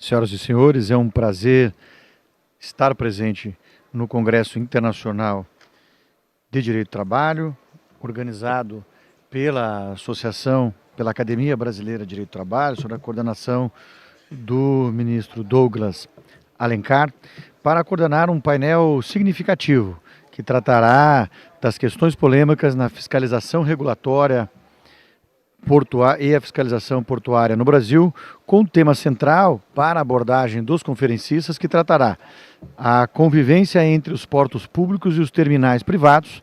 Senhoras e senhores, é um prazer estar presente no Congresso Internacional de Direito do Trabalho, organizado pela pela Academia Brasileira de Direito do Trabalho, sob a coordenação do ministro Douglas Alencar, para coordenar um painel significativo que tratará das questões polêmicas na fiscalização regulatória e a fiscalização portuária no Brasil, com o tema central para a abordagem dos conferencistas, que tratará a convivência entre os portos públicos e os terminais privados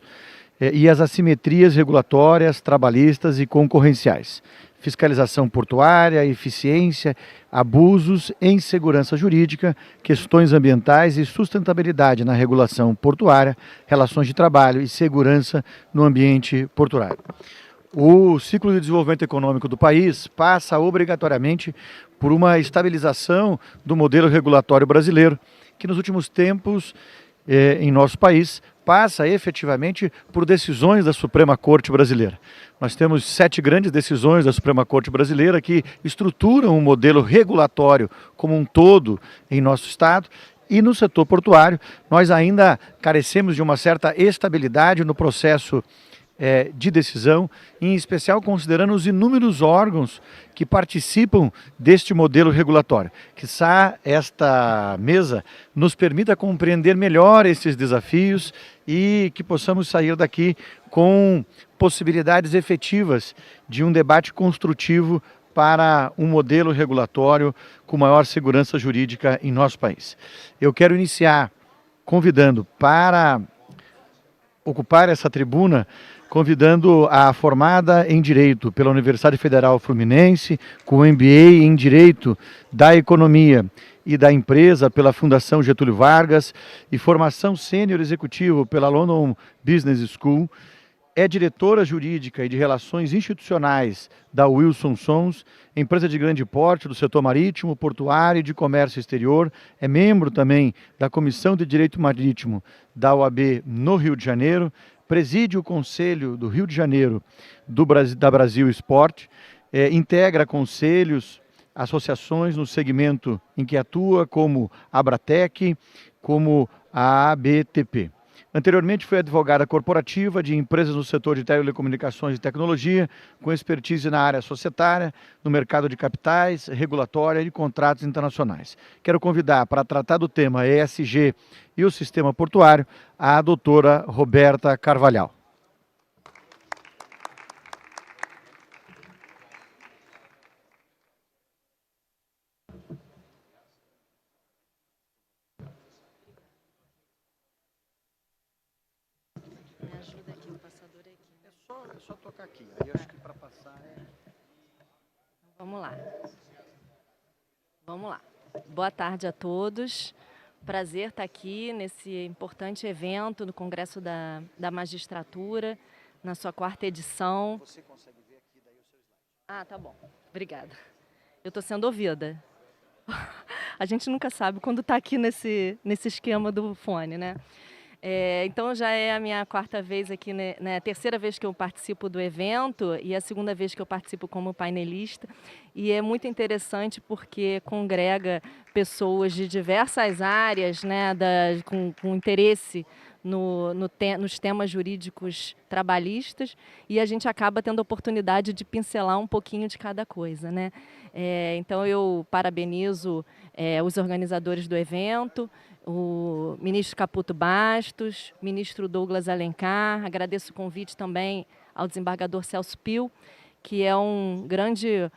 e as assimetrias regulatórias, trabalhistas e concorrenciais. Fiscalização portuária, eficiência, abusos em segurança jurídica, questões ambientais e sustentabilidade na regulação portuária, relações de trabalho e segurança no ambiente portuário. O ciclo de desenvolvimento econômico do país passa obrigatoriamente por uma estabilização do modelo regulatório brasileiro, que nos últimos tempos, em nosso país, passa efetivamente por decisões da Suprema Corte Brasileira. Nós temos 7 grandes decisões da Suprema Corte Brasileira que estruturam o modelo regulatório como um todo em nosso Estado. E no setor portuário, nós ainda carecemos de uma certa estabilidade no processo de decisão, em especial considerando os inúmeros órgãos que participam deste modelo regulatório. Quiçá esta mesa nos permita compreender melhor esses desafios e que possamos sair daqui com possibilidades efetivas de um debate construtivo para um modelo regulatório com maior segurança jurídica em nosso país. Eu quero iniciar convidando para ocupar essa tribuna, convidando a formada em Direito pela Universidade Federal Fluminense, com MBA em Direito da Economia e da Empresa pela Fundação Getúlio Vargas e formação sênior executivo pela London Business School. É diretora jurídica e de relações institucionais da Wilson Sons, empresa de grande porte do setor marítimo, portuário e de comércio exterior. É membro também da Comissão de Direito Marítimo da OAB no Rio de Janeiro. Preside o Conselho do Rio de Janeiro da Brasil Esporte. Integra conselhos, associações no segmento em que atua, como a Abratec, como a ABTP. Anteriormente foi advogada corporativa de empresas no setor de telecomunicações e tecnologia, com expertise na área societária, no mercado de capitais, regulatória e contratos internacionais. Quero convidar para tratar do tema ESG e o sistema portuário a doutora Roberta Carvalhal. Me ajuda aqui, o passador é aqui. É só tocar aqui, aí eu acho que para passar Vamos lá. Vamos lá. Boa tarde a todos. Prazer estar aqui nesse importante evento no Congresso da Magistratura, na sua 4ª edição. Você consegue ver aqui daí o seu slide. Ah, tá bom. Obrigada. Eu estou sendo ouvida. A gente nunca sabe quando está aqui nesse esquema do fone, né? Então já é a minha 4ª vez aqui, né, a 3ª vez que eu participo do evento e a 2ª vez que eu participo como painelista. E é muito interessante porque congrega pessoas de diversas áreas, né, com interesse nos temas jurídicos trabalhistas, e a gente acaba tendo a oportunidade de pincelar um pouquinho de cada coisa, né? Então eu parabenizo os organizadores do evento, o ministro Caputo Bastos, ministro Douglas Alencar. Agradeço o convite também ao desembargador Celso Pio, que é um grande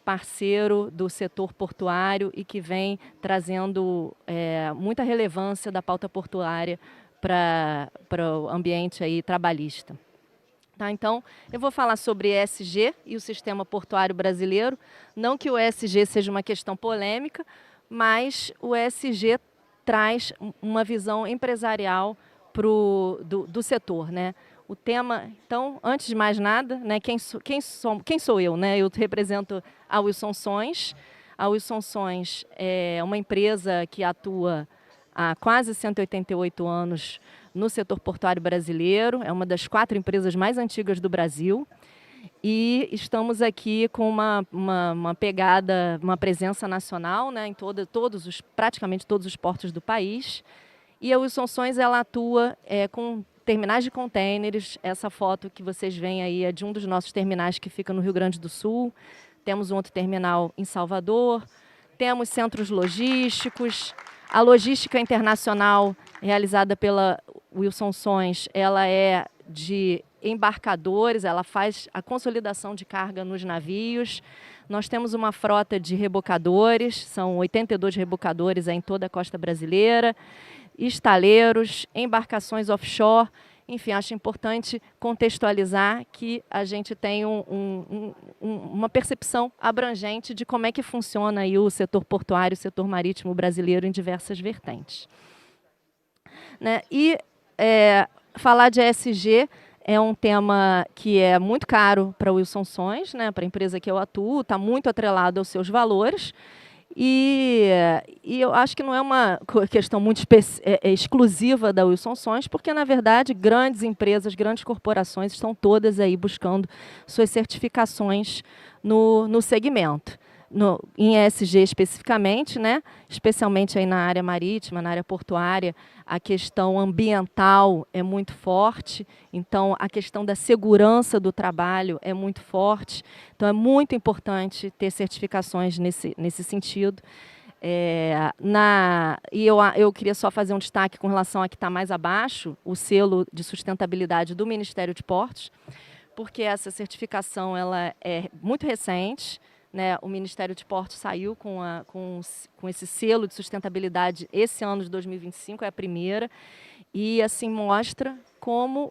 parceiro do setor portuário e que vem trazendo muita relevância da pauta portuária para o ambiente aí trabalhista. Tá, então, eu vou falar sobre ESG e o sistema portuário brasileiro. Não que o ESG seja uma questão polêmica, mas o ESG traz uma visão empresarial do setor, né? O tema, então, antes de mais nada, né, quem sou eu, né? Eu represento a Wilson Sons. A Wilson Sons é uma empresa que atua há quase 188 anos no setor portuário brasileiro. É uma das 4 empresas mais antigas do Brasil. E estamos aqui com uma pegada, uma presença nacional, né, em praticamente todos os portos do país. E a Wilson Sons, ela atua com terminais de contêineres. Essa foto que vocês veem aí é de um dos nossos terminais que fica no Rio Grande do Sul. Temos um outro terminal em Salvador. Temos centros logísticos. A logística internacional realizada pela Wilson Sons, ela é de embarcadores, ela faz a consolidação de carga nos navios. Nós temos uma frota de rebocadores, são 82 rebocadores em toda a costa brasileira, estaleiros, embarcações offshore. Enfim, acho importante contextualizar que a gente tem uma percepção abrangente de como é que funciona aí o setor portuário, o setor marítimo brasileiro em diversas vertentes. Né? E falar de ESG é um tema que é muito caro para a Wilson Sons, né? Para a empresa que eu atuo, está muito atrelado aos seus valores. E eu acho que não é uma questão muito exclusiva da Wilson Sons, porque, na verdade, grandes empresas, grandes corporações estão todas aí buscando suas certificações no segmento. Em ESG especificamente, né? Especialmente aí na área marítima, na área portuária, a questão ambiental é muito forte, então a questão da segurança do trabalho é muito forte, então é muito importante ter certificações nesse sentido. Eu queria só fazer um destaque com relação a que está mais abaixo, o selo de sustentabilidade do Ministério de Portos, porque essa certificação ela é muito recente. Né, o Ministério de Portos saiu com esse selo de sustentabilidade esse ano de 2025, é a primeira, e assim mostra como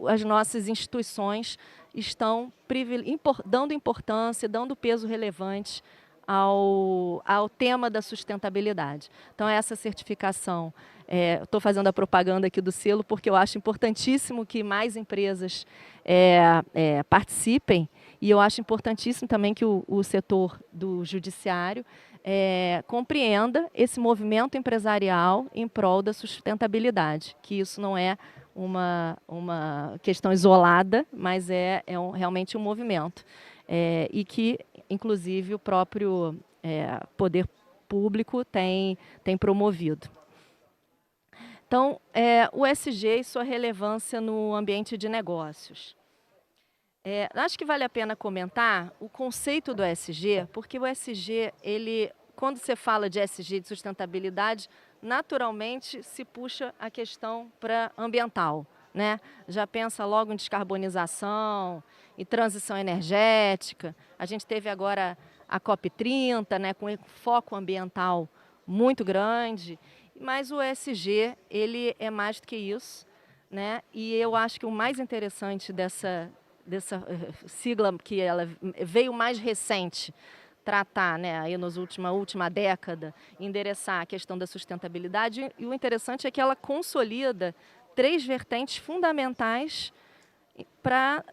as nossas instituições estão dando importância, dando peso relevante ao tema da sustentabilidade. Então, essa certificação, estou fazendo a propaganda aqui do selo porque eu acho importantíssimo que mais empresas participem, e eu acho importantíssimo também que o setor do judiciário compreenda esse movimento empresarial em prol da sustentabilidade, que isso não é uma questão isolada, mas realmente um movimento. E que, inclusive, o próprio poder público tem promovido. Então, o ESG e sua relevância no ambiente de negócios. Acho que vale a pena comentar o conceito do ESG, porque o ESG, quando você fala de ESG, de sustentabilidade, naturalmente se puxa a questão para ambiental, né? Já pensa logo em descarbonização, em transição energética. A gente teve agora a COP30, né, com foco ambiental muito grande, mas o ESG ele é mais do que isso, né? E eu acho que o mais interessante dessa sigla, que ela veio mais recente, tratar, né, aí na última década, endereçar a questão da sustentabilidade, e o interessante é que ela consolida 3 vertentes fundamentais para a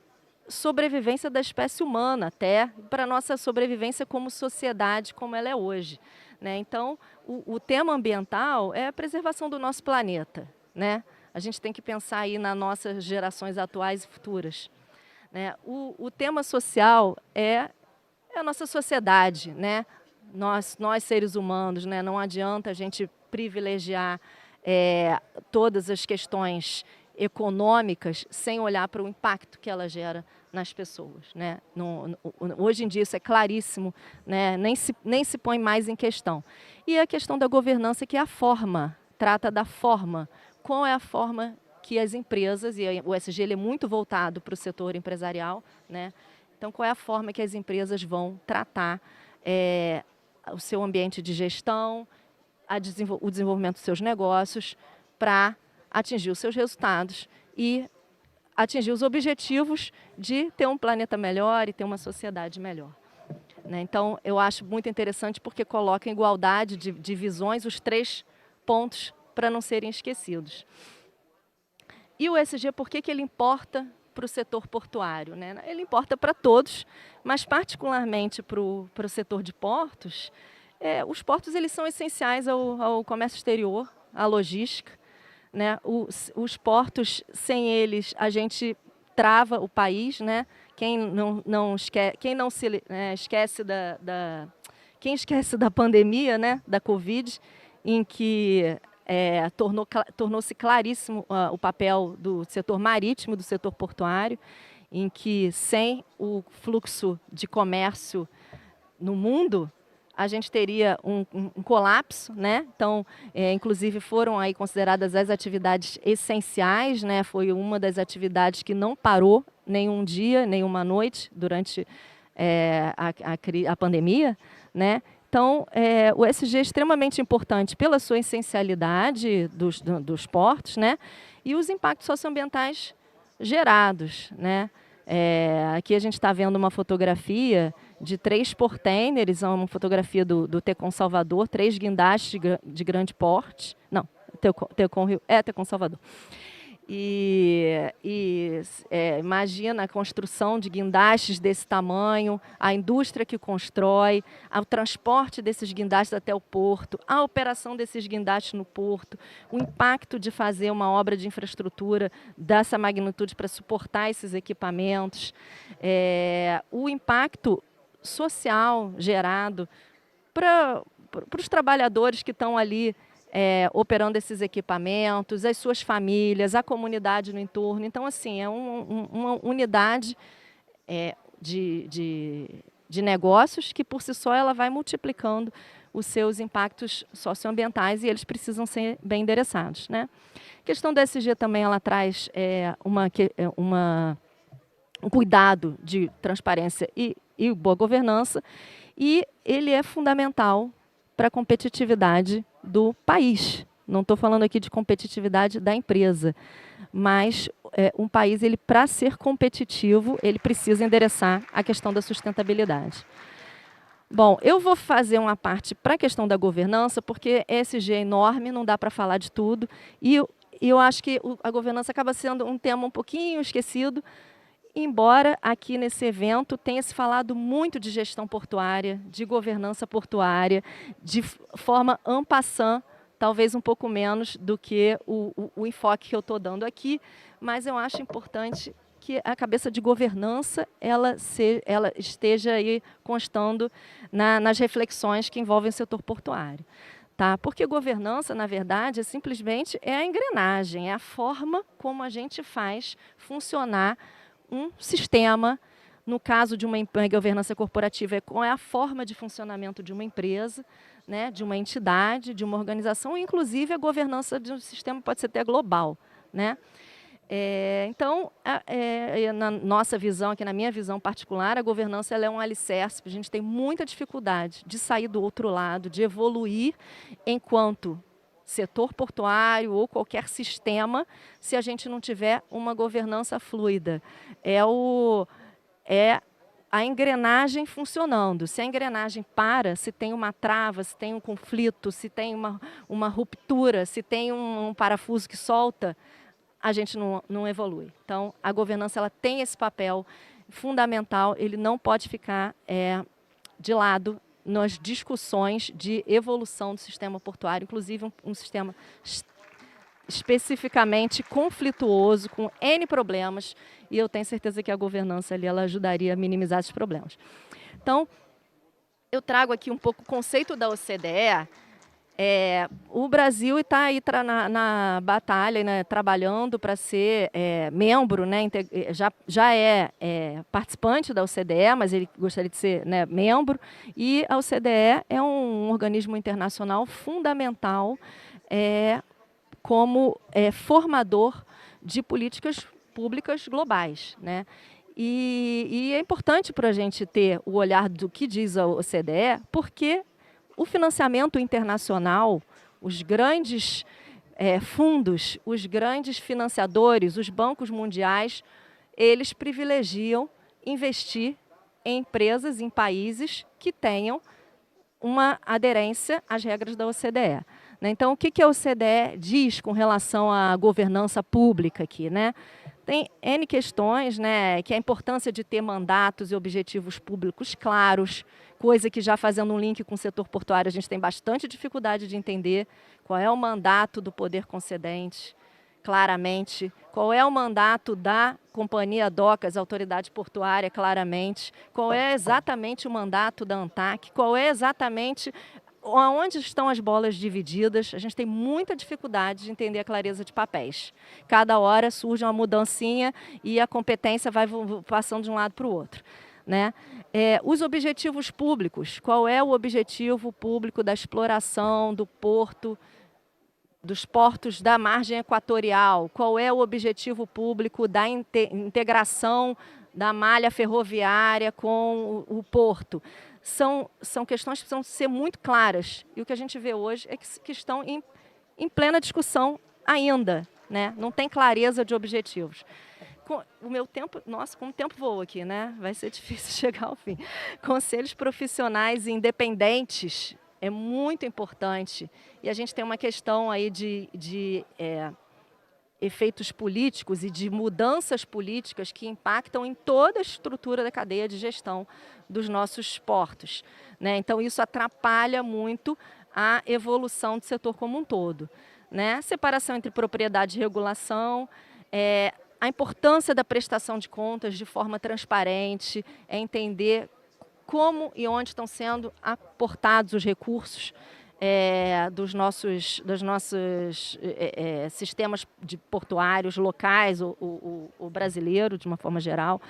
sobrevivência da espécie humana, até para a nossa sobrevivência como sociedade, como ela é hoje. Né? Então, o tema ambiental é a preservação do nosso planeta. Né? A gente tem que pensar aí nas nossas gerações atuais e futuras. Né? O tema social é a nossa sociedade, né? Nós seres humanos, né? Não adianta a gente privilegiar todas as questões econômicas sem olhar para o impacto que ela gera nas pessoas. Né? Hoje em dia isso é claríssimo, né? nem se põe mais em questão. E a questão da governança, que é a forma, trata da forma. Qual é a forma que as empresas, e o ESG ele é muito voltado para o setor empresarial, né? Então, qual é a forma que as empresas vão tratar o seu ambiente de gestão, o desenvolvimento dos seus negócios, para atingir os seus resultados e atingir os objetivos de ter um planeta melhor e ter uma sociedade melhor. Né? Então, eu acho muito interessante porque coloca em igualdade de visões os 3 pontos para não serem esquecidos. E o ESG, por que ele importa para o setor portuário? Né? Ele importa para todos, mas particularmente para o setor de portos. Os portos eles são essenciais ao comércio exterior, à logística. Né? Os portos, sem eles, a gente trava o país, né? quem não se esquece quem esquece da pandemia, né, da Covid, em que tornou-se claríssimo o papel do setor marítimo, do setor portuário, em que sem o fluxo de comércio no mundo, a gente teria um colapso, né? Então, inclusive foram aí consideradas as atividades essenciais, né? Foi uma das atividades que não parou nenhum dia, nenhuma noite durante a pandemia, né? Então, o ESG é extremamente importante pela sua essencialidade dos portos, né? E os impactos socioambientais gerados, né? Aqui a gente está vendo uma fotografia de 3 portainers, uma fotografia do Tecon Salvador, 3 guindastes de grande porte. Não, Tecon Rio, Tecon Salvador. Imagina a construção de guindastes desse tamanho, a indústria que constrói, o transporte desses guindastes até o porto, a operação desses guindastes no porto, o impacto de fazer uma obra de infraestrutura dessa magnitude para suportar esses equipamentos, o impacto social gerado para os trabalhadores que estão ali operando esses equipamentos, as suas famílias, a comunidade no entorno. Então, assim, é uma unidade de negócios que, por si só, ela vai multiplicando os seus impactos socioambientais e eles precisam ser bem endereçados, né? A questão da ESG também, ela traz um cuidado de transparência e boa governança, e ele é fundamental para a competitividade do país. Não estou falando aqui de competitividade da empresa, mas um país, para ser competitivo, ele precisa endereçar a questão da sustentabilidade. Bom, eu vou fazer uma parte para a questão da governança, porque ESG é enorme, não dá para falar de tudo, e eu acho que a governança acaba sendo um tema um pouquinho esquecido, embora aqui nesse evento tenha se falado muito de gestão portuária, de governança portuária, de forma en passant, talvez um pouco menos do que o enfoque que eu estou dando aqui, mas eu acho importante que a cabeça de governança ela esteja aí constando nas reflexões que envolvem o setor portuário. Tá? Porque governança, na verdade, simplesmente é a engrenagem, é a forma como a gente faz funcionar um sistema. No caso de uma governança corporativa, qual é a forma de funcionamento de uma empresa, né, de uma entidade, de uma organização, inclusive a governança de um sistema pode ser até global, né? Então, na nossa visão, aqui na minha visão particular, a governança ela é um alicerce. A gente tem muita dificuldade de sair do outro lado, de evoluir enquanto setor portuário ou qualquer sistema, se a gente não tiver uma governança fluida. É a engrenagem funcionando. Se a engrenagem para, se tem uma trava, se tem um conflito, se tem uma ruptura, se tem um parafuso que solta, a gente não evolui. Então, a governança ela tem esse papel fundamental, ele não pode ficar de lado nas discussões de evolução do sistema portuário, inclusive um sistema especificamente conflituoso, com N problemas, e eu tenho certeza que a governança ali, ela ajudaria a minimizar esses problemas. Então, eu trago aqui um pouco o conceito da OCDE. O Brasil está aí na batalha, né, trabalhando para ser membro, né, já é participante da OCDE, mas ele gostaria de ser, né, membro, e a OCDE é um organismo internacional fundamental como formador de políticas públicas globais, né? E é importante para a gente ter o olhar do que diz a OCDE, porque o financiamento internacional, os grandes fundos, os grandes financiadores, os bancos mundiais, eles privilegiam investir em empresas, em países que tenham uma aderência às regras da OCDE. Então, o que a OCDE diz com relação à governança pública aqui, né? Tem N questões, né, que é a importância de ter mandatos e objetivos públicos claros, coisa que já fazendo um link com o setor portuário, a gente tem bastante dificuldade de entender qual é o mandato do poder concedente, claramente, qual é o mandato da Companhia Docas, Autoridade Portuária, claramente, qual é exatamente o mandato da ANTAQ, qual é exatamente onde estão as bolas divididas. A gente tem muita dificuldade de entender a clareza de papéis. Cada hora surge uma mudancinha e a competência vai passando de um lado para o outro, né? Os objetivos públicos, qual é o objetivo público da exploração do porto, dos portos da margem equatorial, qual é o objetivo público da integração da malha ferroviária com o porto. São questões que precisam ser muito claras, e o que a gente vê hoje é que estão em plena discussão ainda, né? Não tem clareza de objetivos. O meu tempo, nossa, como o tempo voa aqui, né? Vai ser difícil chegar ao fim. Conselhos profissionais independentes é muito importante, e a gente tem uma questão aí de efeitos políticos e de mudanças políticas que impactam em toda a estrutura da cadeia de gestão dos nossos portos, né? Então isso atrapalha muito a evolução do setor como um todo, né? Separação entre propriedade e regulação, a importância da prestação de contas de forma transparente, entender como e onde estão sendo aportados os recursos dos nossos sistemas portuários locais, o brasileiro, de uma forma geral.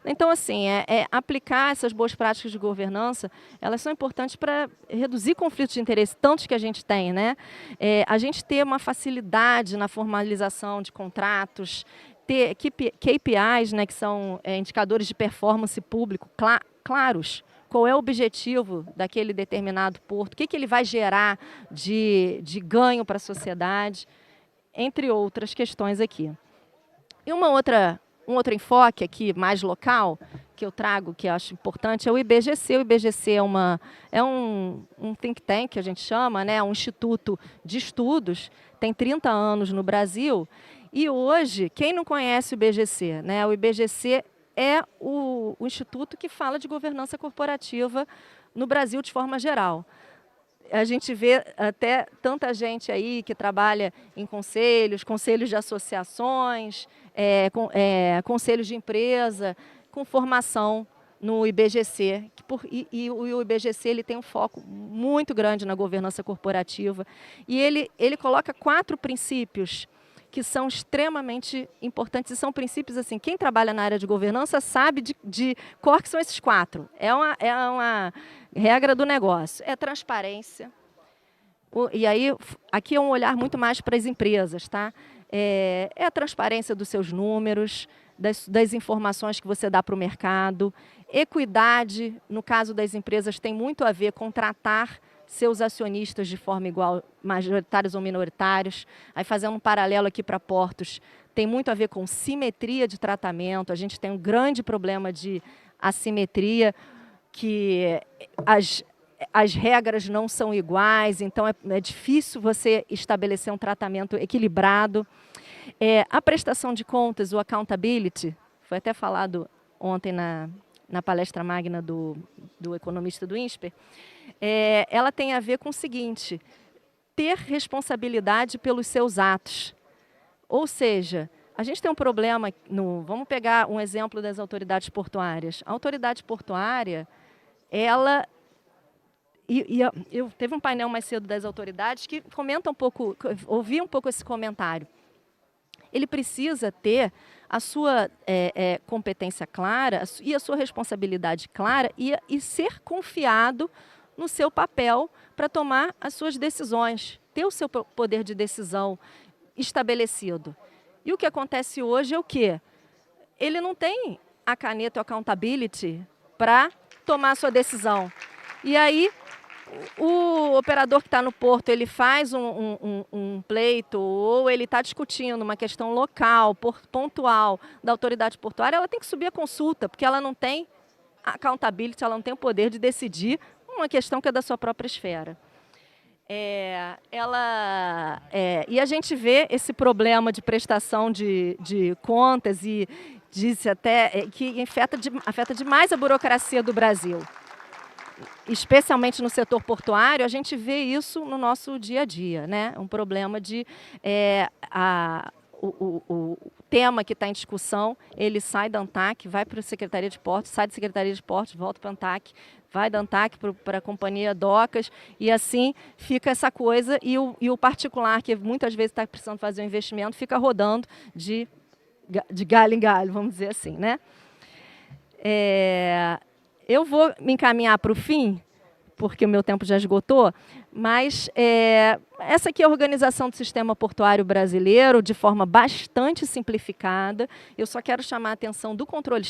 Então, assim, aplicar essas boas práticas de governança, elas são importantes para reduzir conflitos de interesse, tantos que a gente tem, né? A gente ter uma facilidade na formalização de contratos, ter KPIs, né, que são indicadores de performance público claros. Qual é o objetivo daquele determinado porto, o que ele vai gerar de ganho para a sociedade, entre outras questões aqui. E um outro enfoque aqui, mais local, que eu trago, que eu acho importante, é o IBGC. O IBGC é um think tank, que a gente chama, né, um instituto de estudos, tem 30 anos no Brasil, e hoje, quem não conhece o IBGC, né, o IBGC é o instituto que fala de governança corporativa no Brasil de forma geral. A gente vê até tanta gente aí que trabalha em conselhos de associações, conselhos de empresa, com formação no IBGC. E o IBGC ele tem um foco muito grande na governança corporativa. E ele coloca 4 princípios que são extremamente importantes, e são princípios assim, quem trabalha na área de governança sabe de cor que são esses 4. É uma regra do negócio. É transparência, e aí aqui é um olhar muito mais para as empresas, tá? É a transparência dos seus números, das informações que você dá para o mercado. Equidade, no caso das empresas, tem muito a ver com tratar seus acionistas de forma igual, majoritários ou minoritários. Aí, fazendo um paralelo aqui para portos, tem muito a ver com simetria de tratamento. A gente tem um grande problema de assimetria, que as regras não são iguais, então é difícil você estabelecer um tratamento equilibrado. A prestação de contas, o accountability, foi até falado ontem na palestra magna do economista do INSPER, ela tem a ver com o seguinte: ter responsabilidade pelos seus atos. Ou seja, a gente tem um problema, vamos pegar um exemplo das autoridades portuárias. A autoridade portuária, eu teve um painel mais cedo das autoridades que comenta um pouco, ouvi um pouco esse comentário. Ele precisa ter a sua competência clara e a sua responsabilidade clara e ser confiado no seu papel para tomar as suas decisões, ter o seu poder de decisão estabelecido. E o que acontece hoje é o quê? Ele não tem a caneta ou accountability para tomar a sua decisão. E aí, o operador que está no porto, ele faz um pleito, ou ele está discutindo uma questão local, pontual, da autoridade portuária, ela tem que subir a consulta, porque ela não tem accountability, ela não tem o poder de decidir uma questão que é da sua própria esfera. E a gente vê esse problema de prestação de contas e disse até que afeta demais a burocracia do Brasil. Especialmente no setor portuário, a gente vê isso no nosso dia a dia, né? Um problema de o tema que está em discussão, ele sai da ANTAC, vai para a Secretaria de Portos, sai da Secretaria de Portos, volta para a ANTAC, vai da ANTAC para a Companhia Docas, e assim fica essa coisa, e o particular, que muitas vezes está precisando fazer um investimento, fica rodando de galho em galho, vamos dizer assim, né? Eu vou me encaminhar para o fim, porque o meu tempo já esgotou, mas essa aqui é a organização do sistema portuário brasileiro, de forma bastante simplificada. Eu só quero chamar a atenção do controle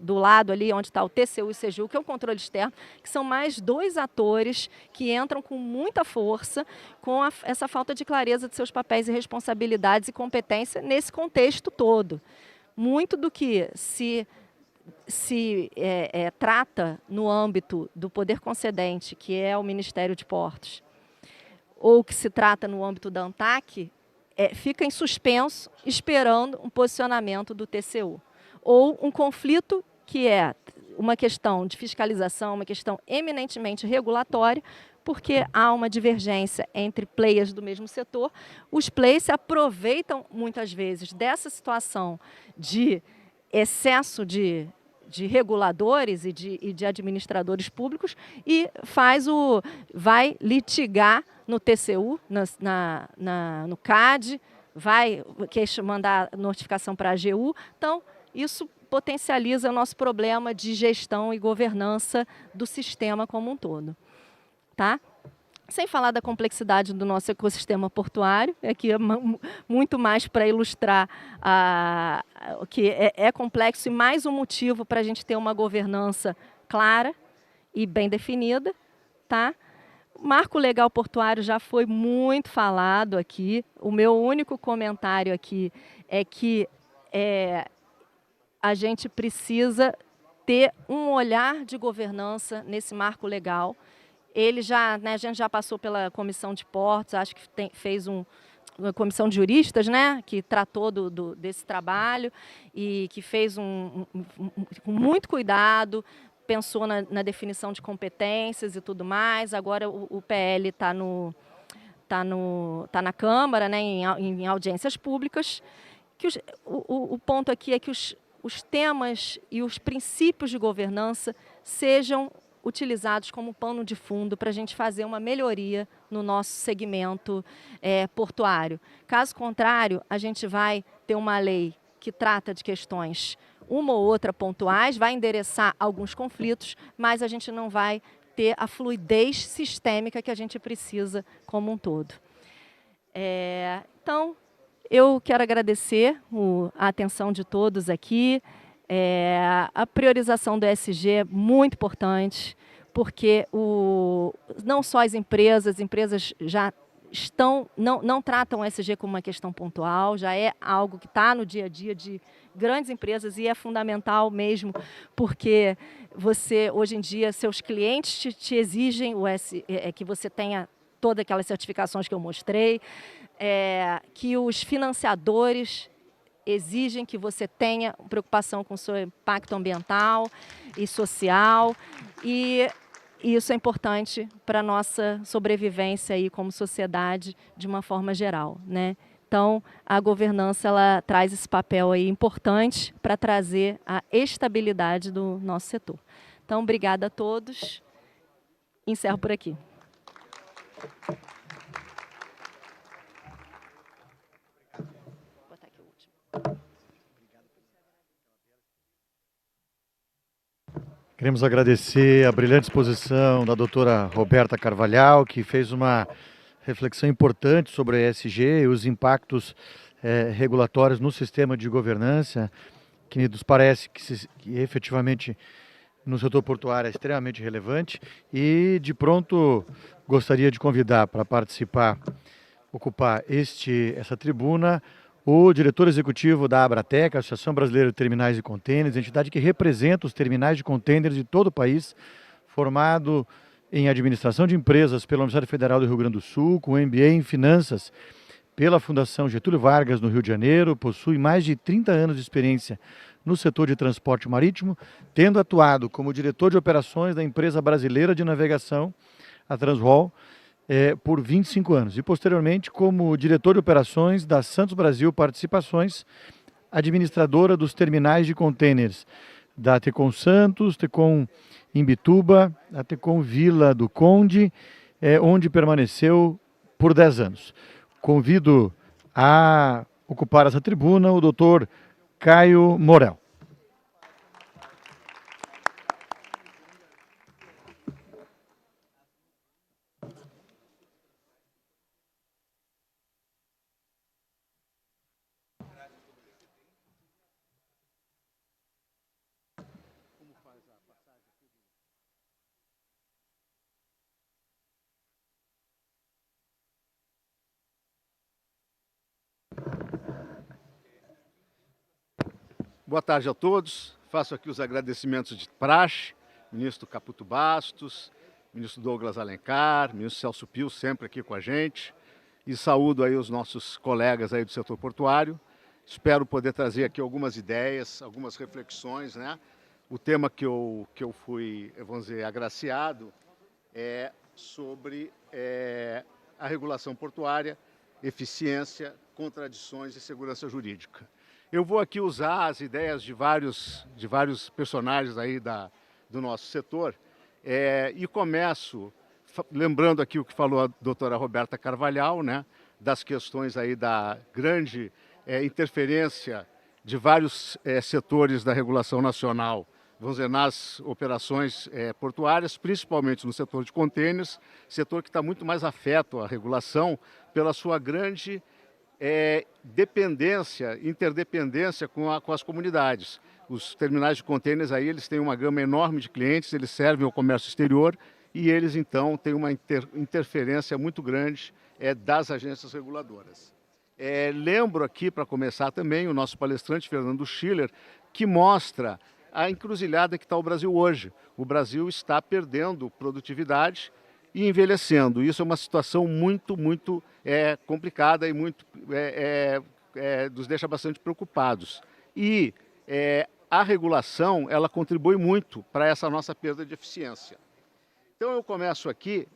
do lado ali, onde está o TCU e o CGU, que é o controle externo, que são mais dois atores que entram com muita força com essa falta de clareza de seus papéis e responsabilidades e competência nesse contexto todo. Muito do que se trata no âmbito do poder concedente, que é o Ministério de Portos, ou que se trata no âmbito da ANTAC, fica em suspenso, esperando um posicionamento do TCU. Ou um conflito que é uma questão de fiscalização, uma questão eminentemente regulatória, porque há uma divergência entre players do mesmo setor. Os players se aproveitam, muitas vezes, dessa situação de excesso de reguladores e de administradores públicos e vai litigar no TCU, no CAD, vai mandar notificação para a AGU. Então, isso potencializa o nosso problema de gestão e governança do sistema como um todo. Tá? Sem falar da complexidade do nosso ecossistema portuário, aqui é muito mais para ilustrar que é complexo e mais um motivo para a gente ter uma governança clara e bem definida. Tá? O marco legal portuário já foi muito falado aqui. O meu único comentário aqui é que a gente precisa ter um olhar de governança nesse marco legal. A gente já passou pela Comissão de Portos, acho que fez uma comissão de juristas, né, que tratou desse trabalho e que fez com muito cuidado, pensou na definição de competências e tudo mais. Agora o PL está na Câmara, né, em audiências públicas. O ponto aqui é que os temas e os princípios de governança sejam utilizados como pano de fundo para a gente fazer uma melhoria no nosso segmento portuário. Caso contrário, a gente vai ter uma lei que trata de questões uma ou outra pontuais, vai endereçar alguns conflitos, mas a gente não vai ter a fluidez sistêmica que a gente precisa como um todo. Então, eu quero agradecer a atenção de todos aqui. A priorização do ESG é muito importante, porque não só as empresas já não tratam o ESG como uma questão pontual, já é algo que está no dia a dia de grandes empresas e é fundamental mesmo, porque hoje em dia, seus clientes te exigem que você tenha todas aquelas certificações que eu mostrei, que os financiadores exigem que você tenha preocupação com o seu impacto ambiental e social, e isso é importante para a nossa sobrevivência aí como sociedade de uma forma geral, né? Então, a governança ela traz esse papel aí importante para trazer a estabilidade do nosso setor. Então, obrigada a todos. Encerro por aqui. Queremos agradecer a brilhante exposição da doutora Roberta Carvalhal, que fez uma reflexão importante sobre a ESG e os impactos regulatórios no sistema de governança, que nos parece que efetivamente no setor portuário é extremamente relevante. E, de pronto, gostaria de convidar para ocupar essa tribuna, o diretor executivo da Abratec, Associação Brasileira de Terminais e Contêineres, entidade que representa os terminais de contêineres de todo o país, formado em administração de empresas pela Universidade Federal do Rio Grande do Sul, com MBA em finanças pela Fundação Getúlio Vargas, no Rio de Janeiro, possui mais de 30 anos de experiência no setor de transporte marítimo, tendo atuado como diretor de operações da empresa brasileira de navegação, a Transwol, por 25 anos e, posteriormente, como diretor de operações da Santos Brasil Participações, administradora dos terminais de contêineres da Tecon Santos, Tecon Imbituba, a Tecon Vila do Conde, onde permaneceu por 10 anos. Convido a ocupar essa tribuna o doutor Caio Morel. Boa tarde a todos. Faço aqui os agradecimentos de praxe, ministro Caputo Bastos, ministro Douglas Alencar, ministro Celso Pio, sempre aqui com a gente. E saúdo aí os nossos colegas aí do setor portuário. Espero poder trazer aqui algumas ideias, algumas reflexões, né? O tema que eu fui, vamos dizer, agraciado é sobre a regulação portuária, eficiência, contradições e segurança jurídica. Eu vou aqui usar as ideias de vários personagens aí do nosso setor e começo lembrando aqui o que falou a doutora Roberta Carvalhal, né, das questões aí da grande interferência de vários setores da regulação nacional, vamos dizer, nas operações portuárias, principalmente no setor de contêineres, setor que está muito mais afeto à regulação pela sua grande interdependência com as comunidades. Os terminais de contêineres aí, eles têm uma gama enorme de clientes, eles servem ao comércio exterior e eles então têm uma interferência muito grande das agências reguladoras. Lembro aqui, para começar também, o nosso palestrante Fernando Schiller, que mostra a encruzilhada que está o Brasil hoje. O Brasil está perdendo produtividade e envelhecendo. Isso é uma situação muito complicada e nos deixa bastante preocupados. E a regulação, ela contribui muito para essa nossa perda de eficiência. Então eu começo aqui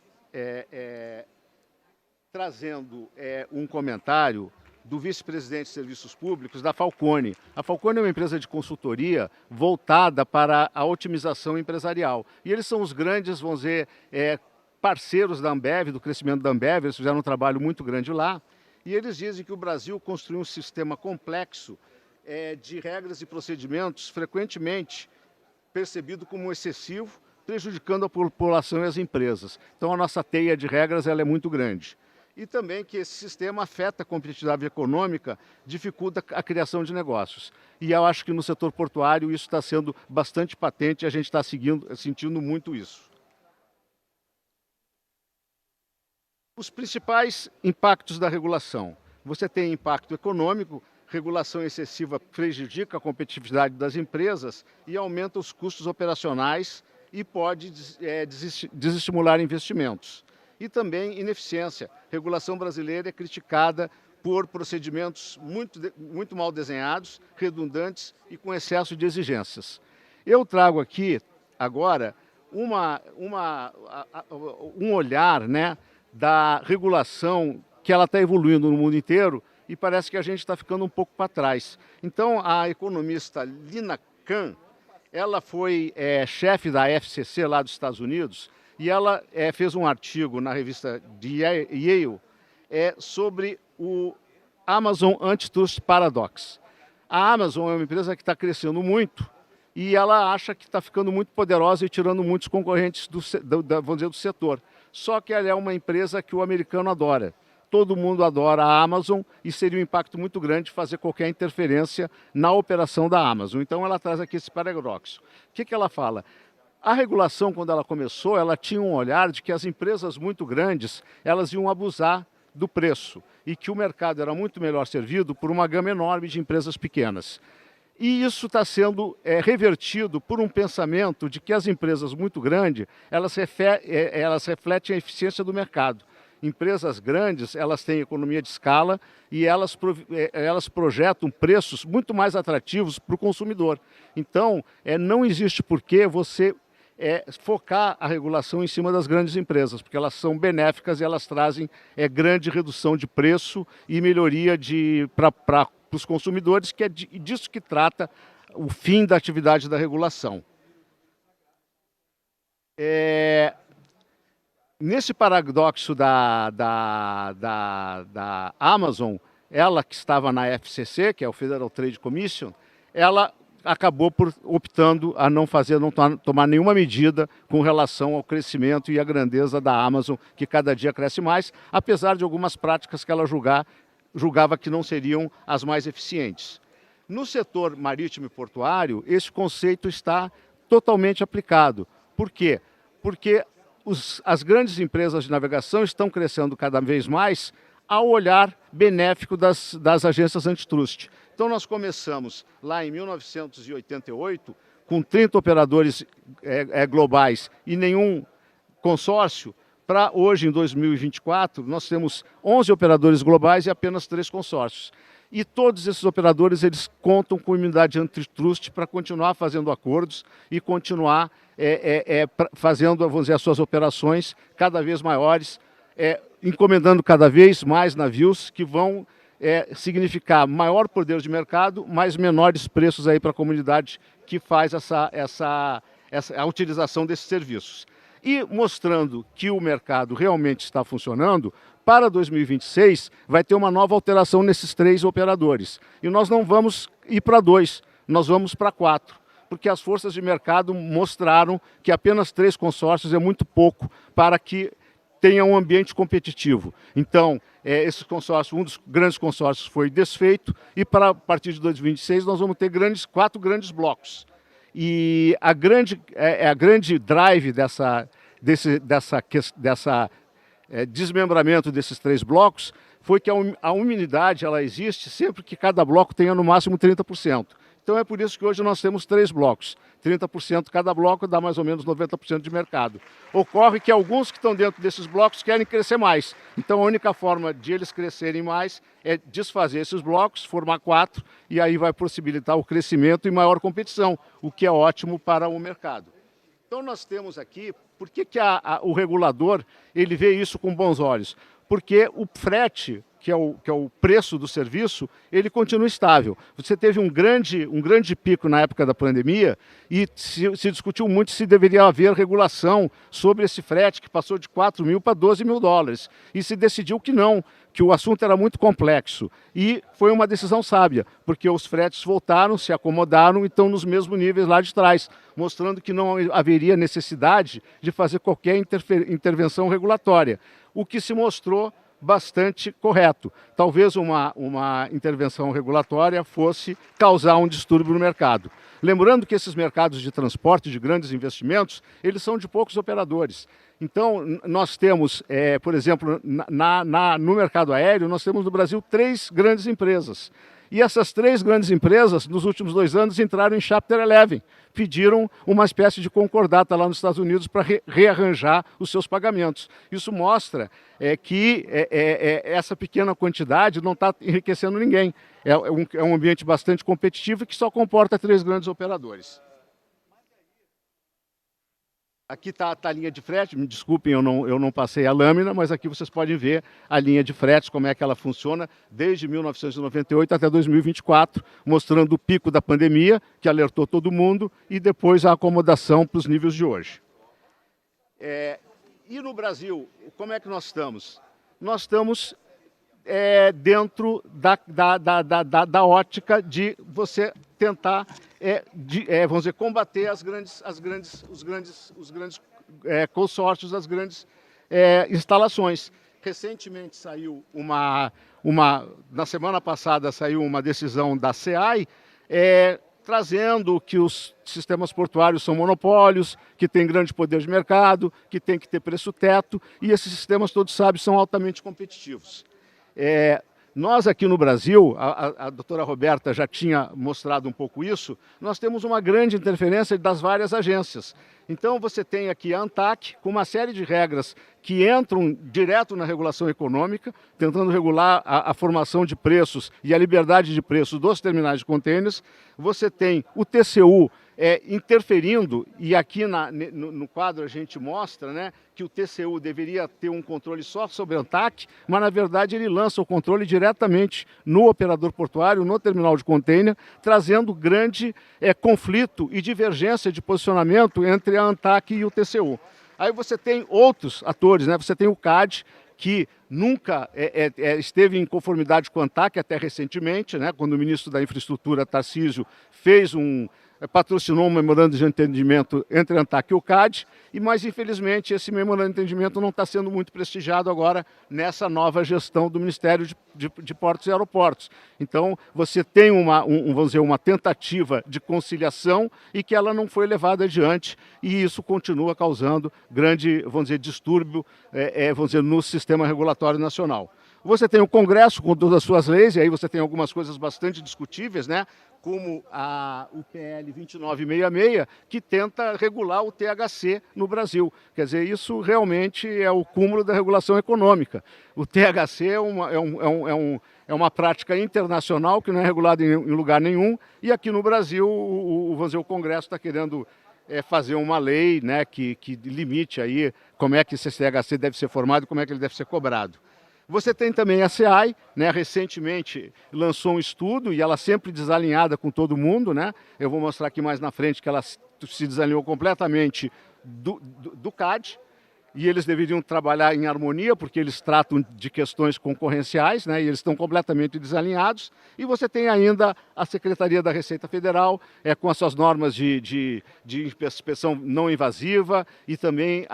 trazendo um comentário do vice-presidente de Serviços Públicos da Falcone. A Falcone é uma empresa de consultoria voltada para a otimização empresarial. E eles são os grandes, vamos dizer, parceiros da Ambev, do crescimento da Ambev, eles fizeram um trabalho muito grande lá, e eles dizem que o Brasil construiu um sistema complexo de regras e procedimentos frequentemente percebido como excessivo, prejudicando a população e as empresas. Então a nossa teia de regras ela é muito grande. E também que esse sistema afeta a competitividade econômica, dificulta a criação de negócios. E eu acho que no setor portuário isso está sendo bastante patente e a gente está sentindo muito isso. Os principais impactos da regulação. Você tem impacto econômico, regulação excessiva prejudica a competitividade das empresas e aumenta os custos operacionais e pode desestimular investimentos. E também ineficiência. Regulação brasileira é criticada por procedimentos muito mal desenhados, redundantes e com excesso de exigências. Eu trago aqui, agora, um olhar, né, da regulação que ela está evoluindo no mundo inteiro e parece que a gente está ficando um pouco para trás. Então, a economista Lina Khan, ela foi chefe da FCC lá dos Estados Unidos e ela fez um artigo na revista de Yale sobre o Amazon Antitrust Paradox. A Amazon é uma empresa que está crescendo muito e ela acha que está ficando muito poderosa e tirando muitos concorrentes vamos dizer, do setor. Só que ela é uma empresa que o americano adora. Todo mundo adora a Amazon e seria um impacto muito grande fazer qualquer interferência na operação da Amazon. Então ela traz aqui esse paradoxo. O que ela fala? A regulação, quando ela começou, ela tinha um olhar de que as empresas muito grandes elas iam abusar do preço e que o mercado era muito melhor servido por uma gama enorme de empresas pequenas. E isso está sendo revertido por um pensamento de que as empresas muito grandes, elas refletem a eficiência do mercado. Empresas grandes, elas têm economia de escala e elas projetam preços muito mais atrativos para o consumidor. Então, não existe por que você focar a regulação em cima das grandes empresas, porque elas são benéficas e elas trazem grande redução de preço e melhoria para os consumidores, que é disso que trata o fim da atividade da regulação. Nesse paradoxo da Amazon, ela que estava na FCC, que é o Federal Trade Commission, ela acabou optando a não tomar nenhuma medida com relação ao crescimento e à grandeza da Amazon, que cada dia cresce mais, apesar de algumas práticas que ela julgava que não seriam as mais eficientes. No setor marítimo e portuário, esse conceito está totalmente aplicado. Por quê? Porque as grandes empresas de navegação estão crescendo cada vez mais ao olhar benéfico das agências antitrust. Então nós começamos lá em 1988 com 30 operadores globais e nenhum consórcio, para hoje, em 2024, nós temos 11 operadores globais e apenas 3 consórcios. E todos esses operadores, eles contam com imunidade antitrust para continuar fazendo acordos e continuar fazendo, vamos dizer, as suas operações cada vez maiores, encomendando cada vez mais navios que vão significar maior poder de mercado, mas menores preços aí para a comunidade que faz a utilização desses serviços. E mostrando que o mercado realmente está funcionando, para 2026 vai ter uma nova alteração nesses 3 operadores. E nós não vamos ir para 2, nós vamos para 4. Porque as forças de mercado mostraram que apenas 3 consórcios é muito pouco para que tenha um ambiente competitivo. Então, esse consórcio, um dos grandes consórcios foi desfeito e a partir de 2026 nós vamos ter 4 grandes blocos. E a grande drive desmembramento desses 3 blocos foi que a unidade ela existe sempre que cada bloco tenha no máximo 30%. Então é por isso que hoje nós temos 3 blocos. 30% cada bloco dá mais ou menos 90% de mercado. Ocorre que alguns que estão dentro desses blocos querem crescer mais. Então a única forma de eles crescerem mais é desfazer esses blocos, formar 4, e aí vai possibilitar o crescimento e maior competição, o que é ótimo para o mercado. Então nós temos aqui, por que o regulador ele vê isso com bons olhos? Porque o frete, que é o preço do serviço, ele continua estável. Você teve um grande pico na época da pandemia e se discutiu muito se deveria haver regulação sobre esse frete, que passou de 4 mil para 12 mil dólares. E se decidiu que não, que o assunto era muito complexo. E foi uma decisão sábia, porque os fretes voltaram, se acomodaram e estão nos mesmos níveis lá de trás, mostrando que não haveria necessidade de fazer qualquer intervenção regulatória, o que se mostrou bastante correto. Talvez uma intervenção regulatória fosse causar um distúrbio no mercado. Lembrando que esses mercados de transporte, de grandes investimentos, eles são de poucos operadores. Então, nós temos, por exemplo, no mercado aéreo, nós temos no Brasil 3 grandes empresas. E essas 3 grandes empresas, nos últimos 2 anos, entraram em Chapter 11. Pediram uma espécie de concordata lá nos Estados Unidos para rearranjar os seus pagamentos. Isso mostra que essa pequena quantidade não está enriquecendo ninguém. É um ambiente bastante competitivo que só comporta 3 grandes operadores. Aqui está a linha de frete, me desculpem, eu não passei a lâmina, mas aqui vocês podem ver a linha de fretes, como é que ela funciona desde 1998 até 2024, mostrando o pico da pandemia, que alertou todo mundo, e depois a acomodação para os níveis de hoje. E no Brasil, como é que nós estamos? Nós estamos dentro da ótica de você tentar vamos dizer, combater os grandes consórcios, as grandes instalações. Recentemente saiu na semana passada saiu uma decisão da SEAI trazendo que os sistemas portuários são monopólios, que têm grande poder de mercado, que tem que ter preço teto, e esses sistemas, todos sabem, são altamente competitivos. Nós aqui no Brasil, a doutora Roberta já tinha mostrado um pouco isso, nós temos uma grande interferência das várias agências. Então você tem aqui a ANTAC com uma série de regras que entram direto na regulação econômica, tentando regular a formação de preços e a liberdade de preços dos terminais de contêineres. Você tem o TCU, interferindo, e aqui no quadro a gente mostra, né, que o TCU deveria ter um controle só sobre a ANTAQ, mas na verdade ele lança o controle diretamente no operador portuário, no terminal de container, trazendo grande conflito e divergência de posicionamento entre a ANTAQ e o TCU. Aí você tem outros atores, né? Você tem o CAD, que nunca esteve em conformidade com a ANTAQ até recentemente, né? Quando o ministro da Infraestrutura, Tarcísio, patrocinou um memorando de entendimento entre a ANTAQ e o CAD, mas infelizmente esse memorando de entendimento não está sendo muito prestigiado agora nessa nova gestão do Ministério de Portos e Aeroportos. Então você tem vamos dizer, uma tentativa de conciliação e que ela não foi levada adiante, e isso continua causando grande, vamos dizer, distúrbio vamos dizer, no sistema regulatório nacional. Você tem o Congresso com todas as suas leis, e aí você tem algumas coisas bastante discutíveis, né? Como o PL 2966, que tenta regular o THC no Brasil. Quer dizer, isso realmente é o cúmulo da regulação econômica. O THC é uma prática internacional que não é regulada em lugar nenhum, e aqui no Brasil vamos dizer, o Congresso está querendo fazer uma lei, né, que limite aí como é que esse THC deve ser formado e como é que ele deve ser cobrado. Você tem também a SEAI, né, recentemente lançou um estudo e ela sempre desalinhada com todo mundo, né? Eu vou mostrar aqui mais na frente que ela se desalinhou completamente do CAD, e eles deveriam trabalhar em harmonia, porque eles tratam de questões concorrenciais, né, e eles estão completamente desalinhados. E você tem ainda a Secretaria da Receita Federal, com as suas normas de inspeção não invasiva, e também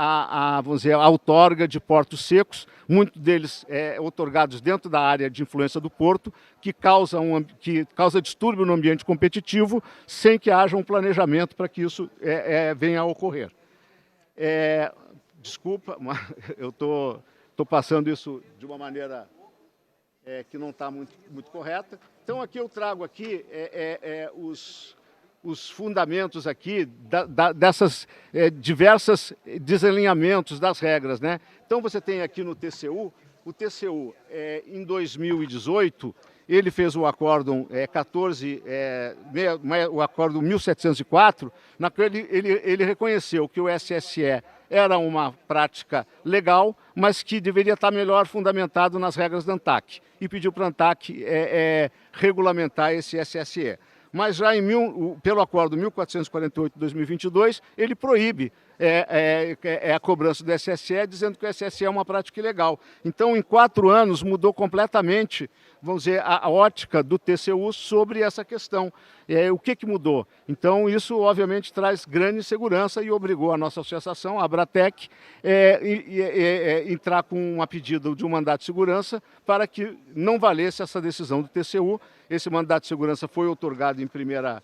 vamos dizer, a outorga de portos secos, muitos deles outorgados dentro da área de influência do porto, que causa distúrbio no ambiente competitivo, sem que haja um planejamento para que isso venha a ocorrer. Desculpa, mas eu estou passando isso de uma maneira que não está muito correta. Então, aqui eu trago aqui os fundamentos aqui dessas diversas desalinhamentos das regras, né? Então, você tem aqui no TCU, o TCU, em 2018, ele fez o acórdão o acórdão 1704, na qual ele reconheceu que o SSE era uma prática legal, mas que deveria estar melhor fundamentado nas regras da ANTAQ, e pediu para a ANTAQ regulamentar esse SSE. Mas já pelo acordo 1448 de 2022, ele proíbe a cobrança do SSE, dizendo que o SSE é uma prática ilegal. Então, em 4 anos, mudou completamente, vamos dizer, a ótica do TCU sobre essa questão. O que mudou? Então, isso, obviamente, traz grande insegurança e obrigou a nossa associação, a Abratec, entrar com uma pedida de um mandato de segurança para que não valesse essa decisão do TCU. Esse mandato de segurança foi outorgado em primeira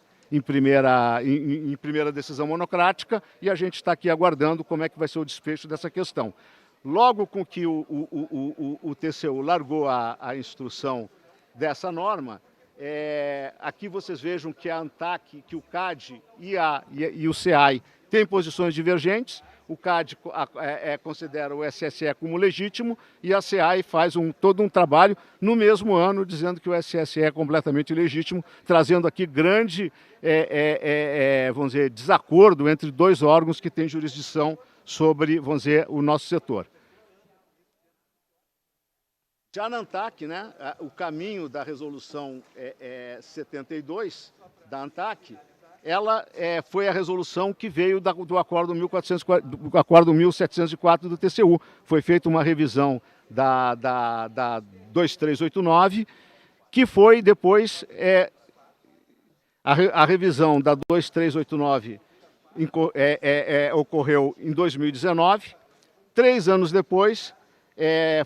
decisão monocrática, e a gente está aqui aguardando como é que vai ser o desfecho dessa questão. Logo com que o TCU largou a instrução dessa norma, aqui vocês vejam que a ANTAQ, que o CAD e o SEAI têm posições divergentes. O CAD considera o SSE como legítimo, e a SEAI faz todo um trabalho no mesmo ano dizendo que o SSE é completamente ilegítimo, trazendo aqui grande vamos dizer, desacordo entre dois órgãos que têm jurisdição sobre, vamos dizer, o nosso setor. Já na ANTAQ, né, o caminho da resolução 72 da ANTAQ, ela foi a resolução que veio do acordo 1704 do TCU. Foi feita uma revisão da 2389, que foi depois a revisão da 2389 ocorreu em 2019. 3 anos depois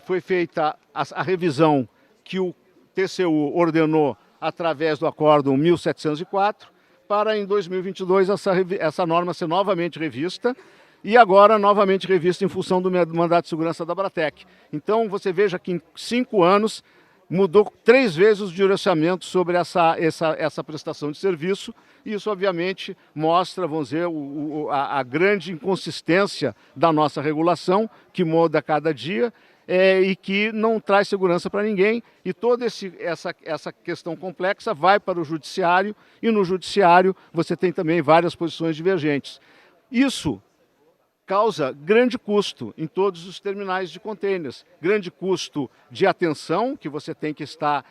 foi feita a revisão que o TCU ordenou através do acordo 1704, para em 2022 essa norma ser novamente revista, e agora novamente revista em função do mandato de segurança da Abratec. Então você veja que em 5 anos mudou 3 vezes o direcionamento sobre essa prestação de serviço, e isso obviamente mostra, vamos dizer, a grande inconsistência da nossa regulação, que muda a cada dia. e que não traz segurança para ninguém, e toda essa questão complexa vai para o judiciário, e no judiciário você tem também várias posições divergentes. Isso causa grande custo em todos os terminais de contêineres, grande custo de atenção, que você tem que estar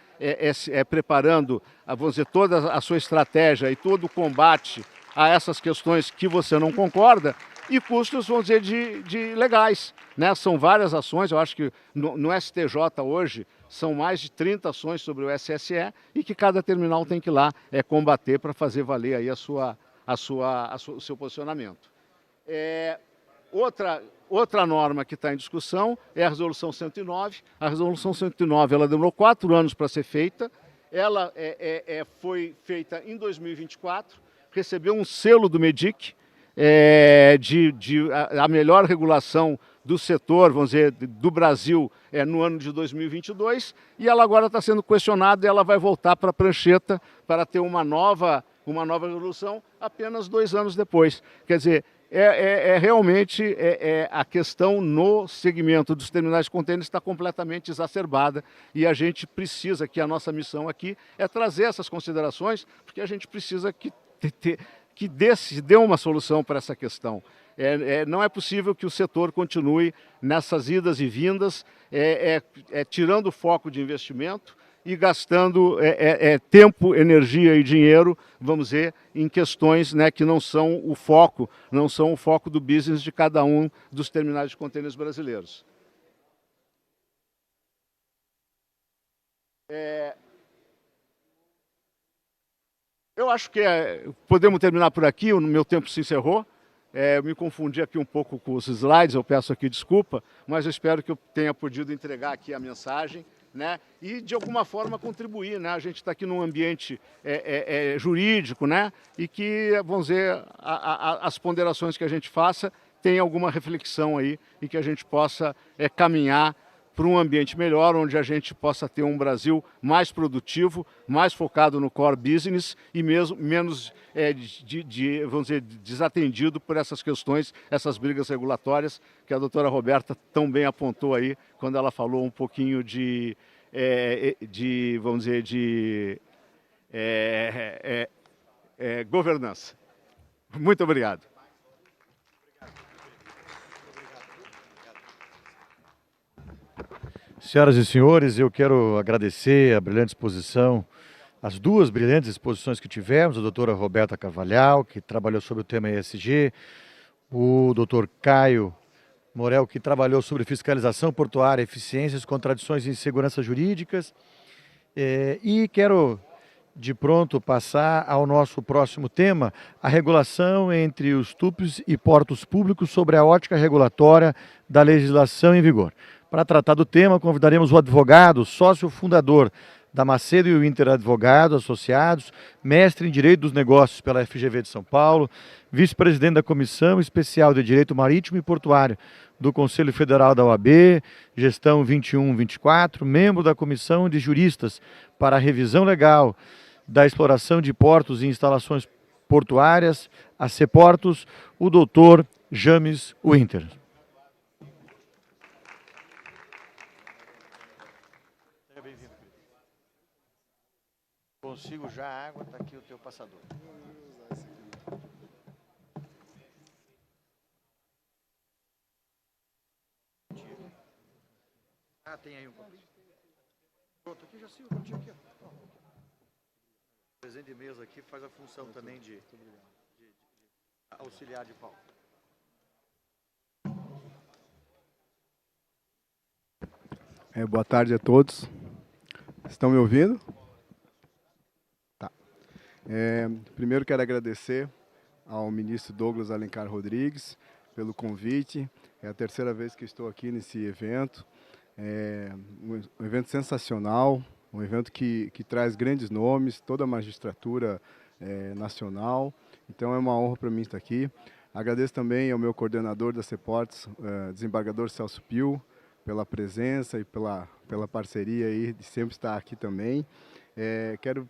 preparando, vamos dizer, toda a sua estratégia e todo o combate a essas questões que você não concorda, e custos, vamos dizer, de legais, né? São várias ações, eu acho que no STJ hoje são mais de 30 ações sobre o SSE, e que cada terminal tem que ir lá combater para fazer valer aí o seu posicionamento. Outra norma que está em discussão é a Resolução 109. A Resolução 109 ela demorou 4 anos para ser feita. Ela foi feita em 2024, recebeu um selo do MEDIC, a melhor regulação do setor, vamos dizer, do Brasil no ano de 2022, e ela agora está sendo questionada e ela vai voltar para a prancheta para ter uma nova resolução apenas 2 anos depois. Quer dizer, realmente a questão no segmento dos terminais de contêineres está completamente exacerbada, e a gente precisa, que a nossa missão aqui é trazer essas considerações, porque a gente precisa que dê uma solução para essa questão. Não é possível que o setor continue nessas idas e vindas, tirando o foco de investimento e gastando tempo, energia e dinheiro, vamos dizer, em questões, né, que não são o foco do business de cada um dos terminais de contêineres brasileiros. Eu acho que podemos terminar por aqui, o meu tempo se encerrou. Eu me confundi aqui um pouco com os slides, eu peço aqui desculpa, mas eu espero que eu tenha podido entregar aqui a mensagem, né, e de alguma forma contribuir, né? A gente está aqui num ambiente jurídico, né, e que, vamos dizer, as ponderações que a gente faça tenham alguma reflexão aí, e que a gente possa caminhar para um ambiente melhor, onde a gente possa ter um Brasil mais produtivo, mais focado no core business e menos vamos dizer, desatendido por essas questões, essas brigas regulatórias que a doutora Roberta tão bem apontou aí, quando ela falou um pouquinho vamos dizer, de governança. Muito obrigado. Senhoras e senhores, eu quero agradecer a brilhante exposição, as 2 brilhantes exposições que tivemos, a doutora Roberta Carvalhal, que trabalhou sobre o tema ESG, o doutor Caio Morel, que trabalhou sobre fiscalização portuária, eficiências, contradições e inseguranças jurídicas. E quero, de pronto, passar ao nosso próximo tema, a regulação entre os TUPs e portos públicos sobre a ótica regulatória da legislação em vigor. Para tratar do tema, convidaremos o advogado, sócio fundador da Macedo e Winter Advogados Associados, mestre em Direito dos Negócios pela FGV de São Paulo, vice-presidente da Comissão Especial de Direito Marítimo e Portuário do Conselho Federal da OAB, gestão 21-24, membro da Comissão de Juristas para a Revisão Legal da Exploração de Portos e Instalações Portuárias, a CEPORTOS, o doutor James Winter. Consigo já a água, está aqui o teu passador. Tem aí um pouquinho. Pronto, aqui já saiu, aqui, ó. O presente de mesa aqui faz a função também de auxiliar de pauta. Boa tarde a todos. Estão me ouvindo? Primeiro quero agradecer ao ministro Douglas Alencar Rodrigues pelo convite. É a 3ª vez que estou aqui nesse evento. É um evento sensacional, um evento que traz grandes nomes, toda a magistratura nacional. Então é uma honra para mim estar aqui. Agradeço também ao meu coordenador da CEPORTOS, desembargador Celso Pio, pela presença e pela parceria aí de sempre estar aqui também. Quero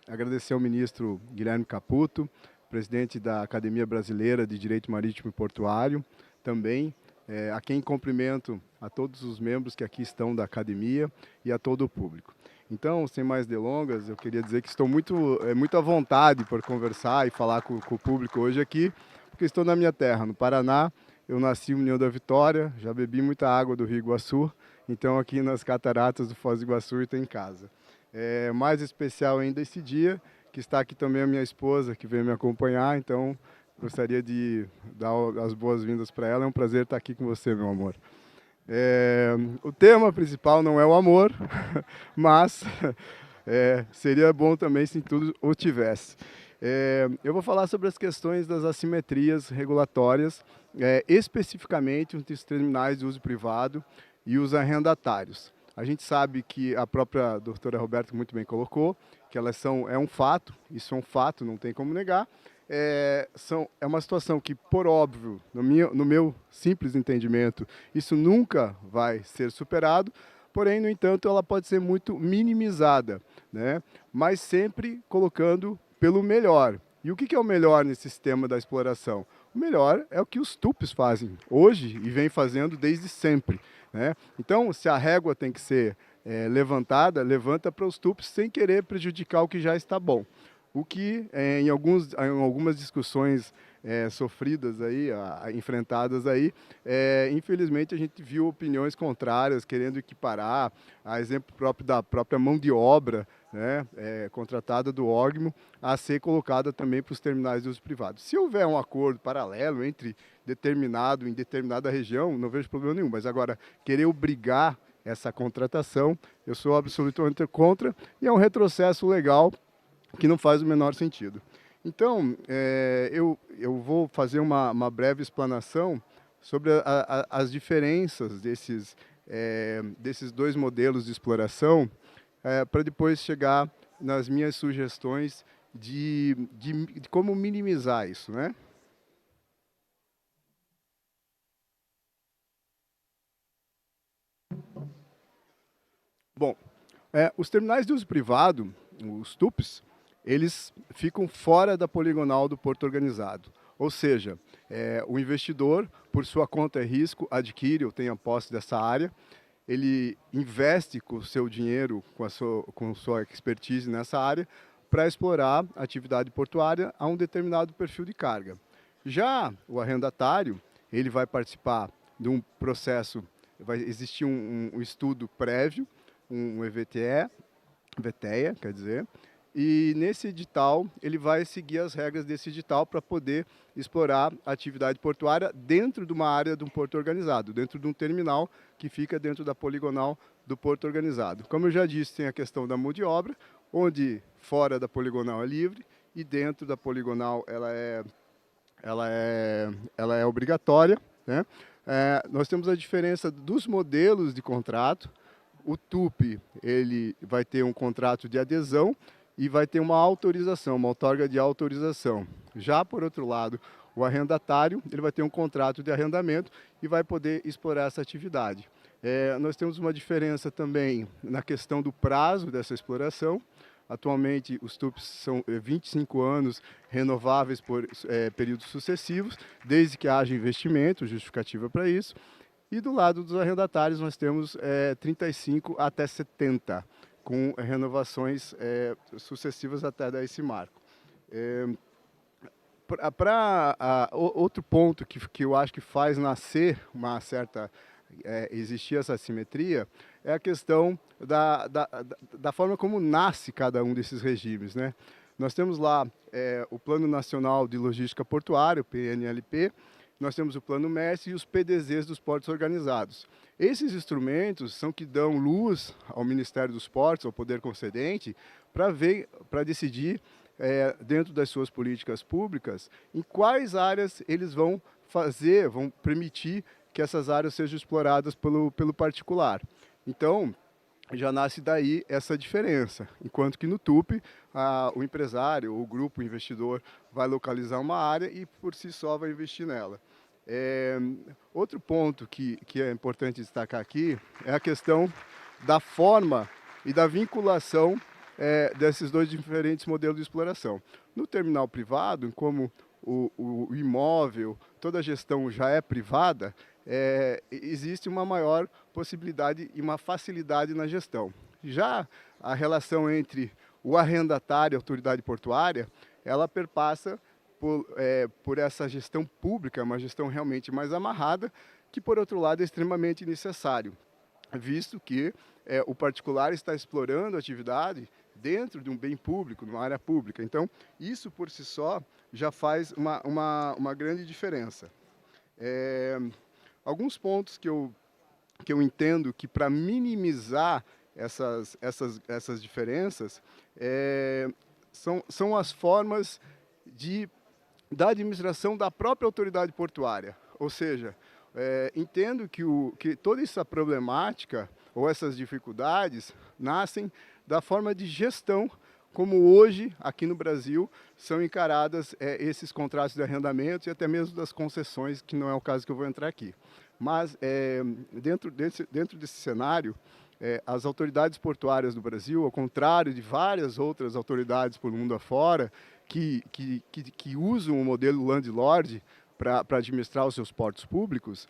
agradecer ao ministro Guilherme Caputo, presidente da Academia Brasileira de Direito Marítimo e Portuário, também a quem cumprimento a todos os membros que aqui estão da academia e a todo o público. Então, sem mais delongas, eu queria dizer que estou muito à vontade por conversar e falar com o público hoje aqui, porque estou na minha terra, no Paraná. Eu nasci em União da Vitória, já bebi muita água do Rio Iguaçu, então aqui nas cataratas do Foz do Iguaçu estou em casa. Mais especial ainda esse dia, que está aqui também a minha esposa, que veio me acompanhar, então gostaria de dar as boas-vindas para ela. É um prazer estar aqui com você, meu amor. O tema principal não é o amor, mas seria bom também se tudo o tivesse. Eu vou falar sobre as questões das assimetrias regulatórias, especificamente entre os terminais de uso privado e os arrendatários. A gente sabe que a própria doutora Roberta muito bem colocou, que elas é um fato, isso é um fato, não tem como negar. É uma situação que, por óbvio, no meu simples entendimento, isso nunca vai ser superado, porém, no entanto, ela pode ser muito minimizada, né? Mas sempre colocando pelo melhor. E o que é o melhor nesse sistema da exploração? O melhor é o que os tupes fazem hoje e vem fazendo desde sempre, né? Então, se a régua tem que ser levantada, levanta para os tupes sem querer prejudicar o que já está bom. O que, em algumas discussões sofridas aí, enfrentadas aí, infelizmente a gente viu opiniões contrárias, querendo equiparar, a exemplo próprio da própria mão de obra, né, contratada do OGMO, a ser colocada também para os terminais de uso privado. Se houver um acordo paralelo entre em determinada região, não vejo problema nenhum, mas agora querer obrigar essa contratação, eu sou absolutamente contra, e é um retrocesso legal que não faz o menor sentido. Então, eu vou fazer uma breve explanação sobre as diferenças desses dois modelos de exploração, para depois chegar nas minhas sugestões de como minimizar isso, né? Bom, os terminais de uso privado, os TUPs, eles ficam fora da poligonal do porto organizado. Ou seja, o investidor, por sua conta e risco, adquire ou tem a posse dessa área, ele investe com o seu dinheiro, com sua expertise nessa área, para explorar a atividade portuária a um determinado perfil de carga. Já o arrendatário, ele vai participar de um processo, vai existir um estudo prévio, um EVTE, VTEA, quer dizer, e nesse edital ele vai seguir as regras desse edital para poder explorar a atividade portuária dentro de uma área de um porto organizado, dentro de um terminal que fica dentro da poligonal do porto organizado. Como eu já disse, tem a questão da mão de obra, onde fora da poligonal é livre e dentro da poligonal ela é obrigatória, né? Nós temos a diferença dos modelos de contrato. O TUP, ele vai ter um contrato de adesão e vai ter uma autorização, uma outorga de autorização. Já, por outro lado, o arrendatário, ele vai ter um contrato de arrendamento e vai poder explorar essa atividade. Nós temos uma diferença também na questão do prazo dessa exploração. Atualmente, os TUPs são 25 anos renováveis por períodos sucessivos, desde que haja investimento, justificativa para isso. E do lado dos arrendatários nós temos 35 até 70, com renovações sucessivas até dar esse marco. Outro ponto que eu acho que faz nascer uma certa, existir essa assimetria, é a questão da forma como nasce cada um desses regimes, né? Nós temos lá o Plano Nacional de Logística Portuária, o PNLP, nós temos o Plano MERS e os PDZs dos portos organizados. Esses instrumentos são que dão luz ao Ministério dos Portos, ao poder concedente, para decidir, dentro das suas políticas públicas, em quais áreas eles vão permitir que essas áreas sejam exploradas pelo particular. Então, já nasce daí essa diferença, enquanto que no TUP, o empresário, o grupo, o investidor, vai localizar uma área e por si só vai investir nela. Outro ponto que é importante destacar aqui é a questão da forma e da vinculação desses dois diferentes modelos de exploração. No terminal privado, como o imóvel, toda a gestão já é privada, existe uma maior possibilidade e uma facilidade na gestão. Já a relação entre o arrendatário e a autoridade portuária, ela perpassa por essa gestão pública, uma gestão realmente mais amarrada, que, por outro lado, é extremamente necessário, visto que o particular está explorando a atividade dentro de um bem público, numa área pública. Então, isso por si só já faz uma grande diferença. Alguns pontos que eu entendo que, para minimizar essas diferenças, são as formas da administração da própria autoridade portuária. Ou seja, entendo que toda essa problemática ou essas dificuldades nascem da forma de gestão, como hoje, aqui no Brasil, são encaradas esses contratos de arrendamento e até mesmo das concessões, que não é o caso que eu vou entrar aqui. Mas, dentro desse cenário, as autoridades portuárias do Brasil, ao contrário de várias outras autoridades por mundo afora, que usam o modelo landlord para administrar os seus portos públicos,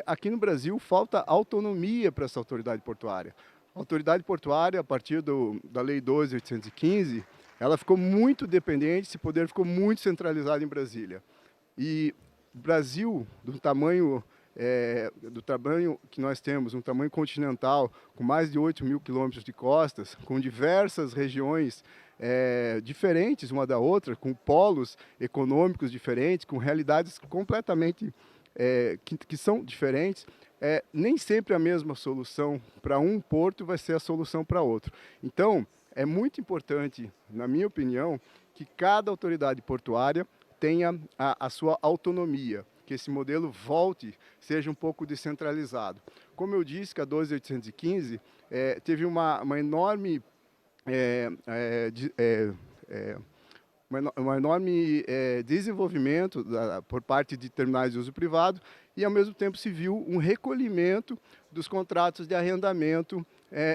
aqui no Brasil falta autonomia para essa autoridade portuária. A autoridade portuária, a partir da Lei 12.815, ela ficou muito dependente, esse poder ficou muito centralizado em Brasília. E o Brasil, do tamanho que nós temos, um tamanho continental, com mais de 8 mil quilômetros de costas, com diversas regiões diferentes uma da outra, com polos econômicos diferentes, com realidades completamente que são diferentes, nem sempre a mesma solução para um porto vai ser a solução para outro. Então, é muito importante, na minha opinião, que cada autoridade portuária tenha a sua autonomia, que esse modelo seja um pouco descentralizado. Como eu disse, que a 12.815 teve uma enorme desenvolvimento por parte de terminais de uso privado e, ao mesmo tempo, se viu um recolhimento dos contratos de arrendamento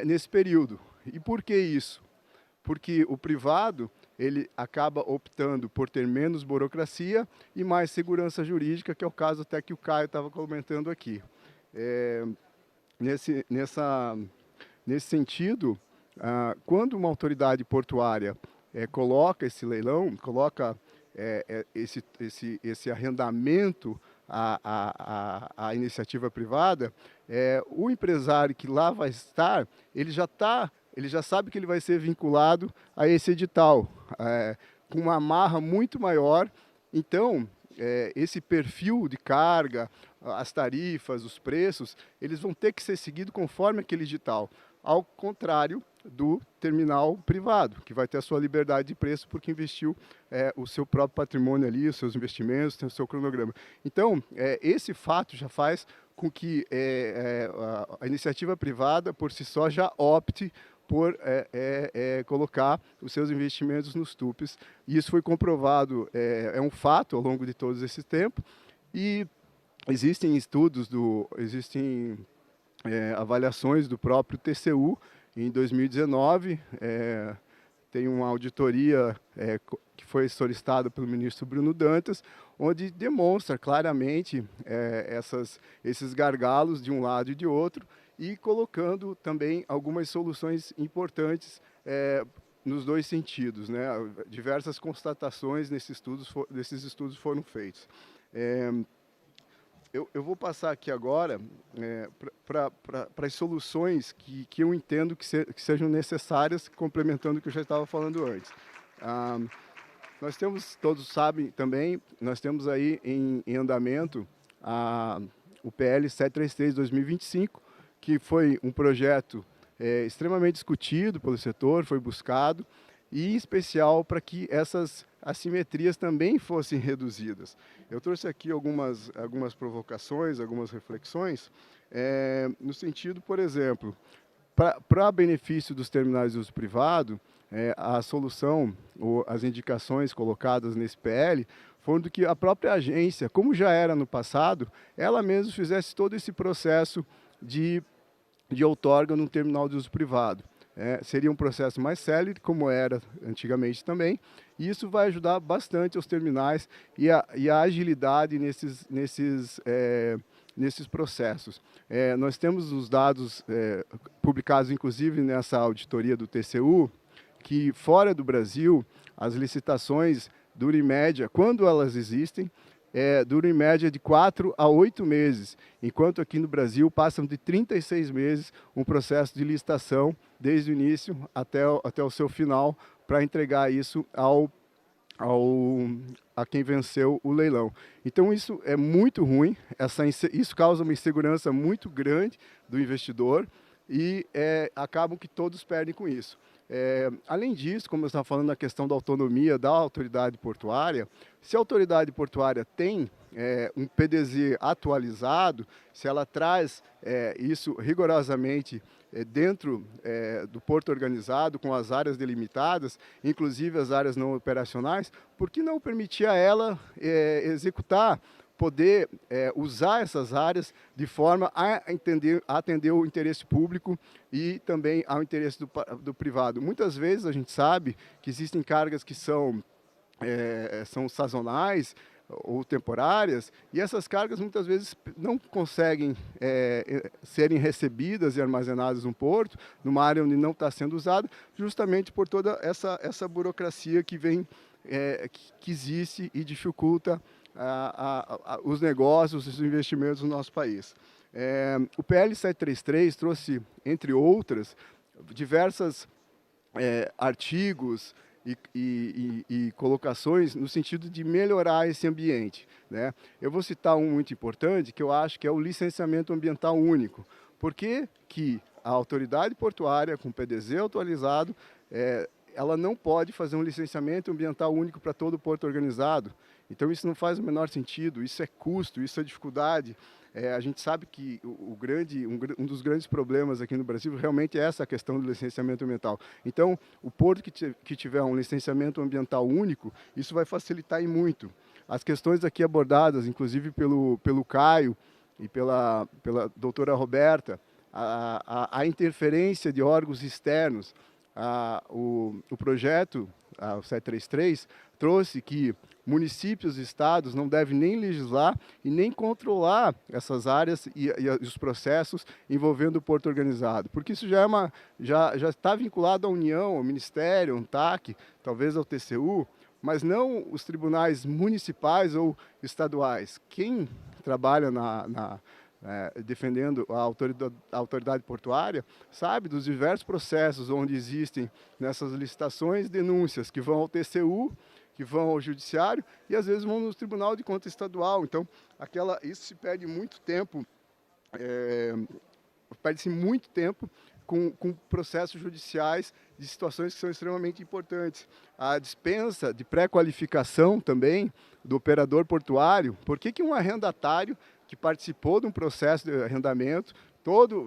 nesse período. E por que isso? Porque o privado ele acaba optando por ter menos burocracia e mais segurança jurídica, que é o caso até que o Caio estava comentando aqui. Nesse sentido, quando uma autoridade portuária coloca esse leilão, coloca esse arrendamento à iniciativa privada, o empresário que lá vai estar, ele já sabe que ele vai ser vinculado a esse edital, com uma amarra muito maior. Então, esse perfil de carga, as tarifas, os preços, eles vão ter que ser seguidos conforme aquele edital, ao contrário do terminal privado, que vai ter a sua liberdade de preço porque investiu o seu próprio patrimônio ali, os seus investimentos, tem o seu cronograma. Então, esse fato já faz com que a iniciativa privada, por si só, já opte por colocar os seus investimentos nos TUPs. E isso foi comprovado, é um fato ao longo de todo esse tempo. E existem estudos, existem avaliações do próprio TCU. Em 2019, tem uma auditoria que foi solicitada pelo ministro Bruno Dantas, onde demonstra claramente esses gargalos de um lado e de outro, e colocando também algumas soluções importantes nos dois sentidos, né? Diversas constatações nesses estudos foram feitos. Eu vou passar aqui agora para as soluções que eu entendo que sejam necessárias, complementando o que eu já estava falando antes. Nós temos, todos sabem também, nós temos aí em andamento o PL 733/2025, que foi um projeto extremamente discutido pelo setor, foi buscado, e em especial para que essas assimetrias também fossem reduzidas. Eu trouxe aqui algumas provocações, algumas reflexões, no sentido, por exemplo, para benefício dos terminais de uso privado, a solução, ou as indicações colocadas nesse PL, foram do que a própria agência, como já era no passado, ela mesma fizesse todo esse processo de outorga num terminal de uso privado. Seria um processo mais célere, como era antigamente também, e isso vai ajudar bastante os terminais e a agilidade nesses processos. Nós temos os dados publicados, inclusive, nessa auditoria do TCU, que fora do Brasil, as licitações duram em média, quando elas existem, duram em média de 4 a 8 meses, enquanto aqui no Brasil passam de 36 meses um processo de licitação, desde o início até o seu final, para entregar isso a quem venceu o leilão. Então isso é muito ruim, isso causa uma insegurança muito grande do investidor e acabam que todos perdem com isso. Além disso, como eu estava falando na questão da autonomia da autoridade portuária, se a autoridade portuária tem um PDZ atualizado, se ela traz isso rigorosamente dentro do porto organizado, com as áreas delimitadas, inclusive as áreas não operacionais, por que não permitir a ela executar, poder usar essas áreas de forma a atender o interesse público e também ao interesse do privado. Muitas vezes a gente sabe que existem cargas que são sazonais ou temporárias, e essas cargas muitas vezes não conseguem serem recebidas e armazenadas no porto, numa área onde não está sendo usada, justamente por toda essa burocracia que que existe e dificulta os negócios, os investimentos no nosso país. O PL 733 trouxe, entre outras, diversos artigos e colocações no sentido de melhorar esse ambiente, né? Eu vou citar um muito importante, que eu acho que é o licenciamento ambiental único. Por que que a autoridade portuária, com PDZ atualizado, ela não pode fazer um licenciamento ambiental único para todo o porto organizado? Então isso não faz o menor sentido, isso é custo, isso é dificuldade. A gente sabe que um dos grandes problemas aqui no Brasil realmente é essa questão do licenciamento ambiental. Então, o porto que tiver um licenciamento ambiental único, isso vai facilitar e muito. As questões aqui abordadas, inclusive pelo Caio e pela doutora Roberta, a interferência de órgãos externos, o projeto, o 733, trouxe que municípios e estados não devem nem legislar e nem controlar essas áreas e os processos envolvendo o porto organizado, porque isso já está vinculado à União, ao Ministério, ao ANTAC, talvez ao TCU, mas não os tribunais municipais ou estaduais. Quem trabalha defendendo a autoridade portuária, sabe dos diversos processos onde existem nessas licitações denúncias que vão ao TCU, que vão ao judiciário e às vezes vão no Tribunal de Contas Estadual. Então, isso se perde muito tempo, perde-se muito tempo com processos judiciais de situações que são extremamente importantes. A dispensa de pré-qualificação também do operador portuário. Por que um arrendatário que participou de um processo de arrendamento,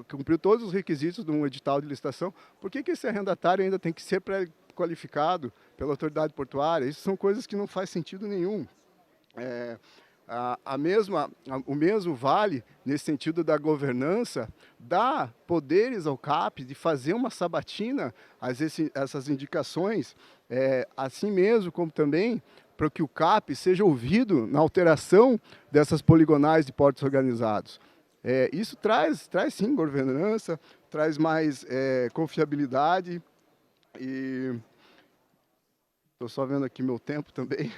cumpriu todos os requisitos de um edital de licitação, por que esse arrendatário ainda tem que ser pré-qualificado pela autoridade portuária? Isso são coisas que não faz sentido nenhum. O mesmo vale nesse sentido da governança, dá poderes ao CAP de fazer uma sabatina a essas indicações, assim mesmo como também para que o CAP seja ouvido na alteração dessas poligonais de portos organizados. Isso traz sim governança, traz mais confiabilidade e estou só vendo aqui meu tempo também.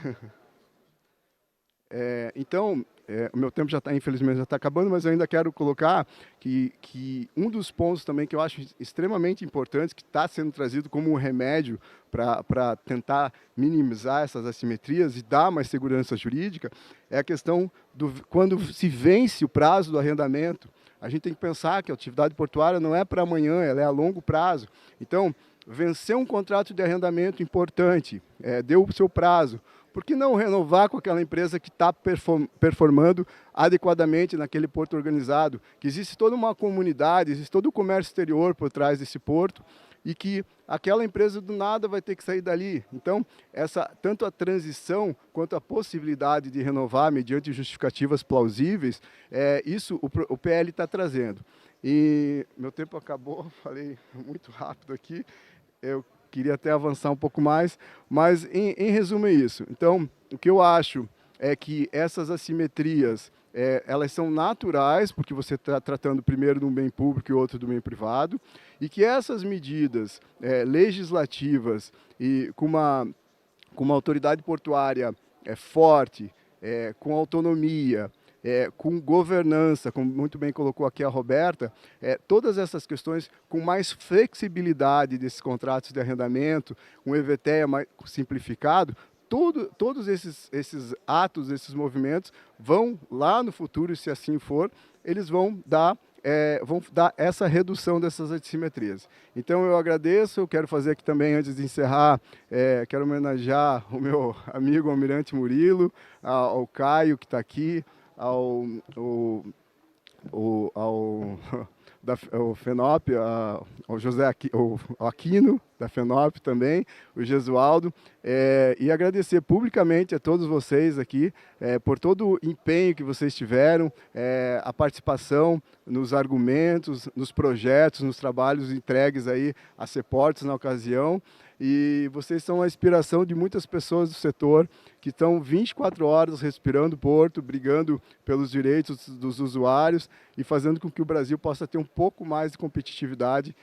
Então, o meu tempo infelizmente já está acabando, mas eu ainda quero colocar que um dos pontos também que eu acho extremamente importante, que está sendo trazido como um remédio para tentar minimizar essas assimetrias e dar mais segurança jurídica, é a questão quando se vence o prazo do arrendamento. A gente tem que pensar que a atividade portuária não é para amanhã, ela é a longo prazo. Então, vencer um contrato de arrendamento importante, deu o seu prazo, por que não renovar com aquela empresa que está performando adequadamente naquele porto organizado? Que existe toda uma comunidade, existe todo o comércio exterior por trás desse porto e que aquela empresa do nada vai ter que sair dali. Então, tanto a transição quanto a possibilidade de renovar mediante justificativas plausíveis, isso o PL está trazendo. E meu tempo acabou, falei muito rápido aqui. Eu queria até avançar um pouco mais, mas em resumo é isso. Então, o que eu acho é que essas assimetrias elas são naturais, porque você está tratando primeiro de um bem público e outro do bem privado, e que essas medidas legislativas e com uma autoridade portuária forte, com autonomia, com governança, como muito bem colocou aqui a Roberta, todas essas questões com mais flexibilidade desses contratos de arrendamento, um EVTEA mais simplificado, todos esses atos, esses movimentos vão lá no futuro, se assim for, eles vão dar essa redução dessas assimetrias. Então eu agradeço, eu quero fazer aqui também, antes de encerrar, quero homenagear o meu amigo Almirante Murilo, ao Caio que está aqui, ao FENOP, ao José Aquino, da FENOP também, o Gesualdo, e agradecer publicamente a todos vocês aqui por todo o empenho que vocês tiveram, a participação nos argumentos, nos projetos, nos trabalhos entregues aí a CEPORTES na ocasião. E vocês são a inspiração de muitas pessoas do setor que estão 24 horas respirando o porto, brigando pelos direitos dos usuários e fazendo com que o Brasil possa ter um pouco mais de competitividade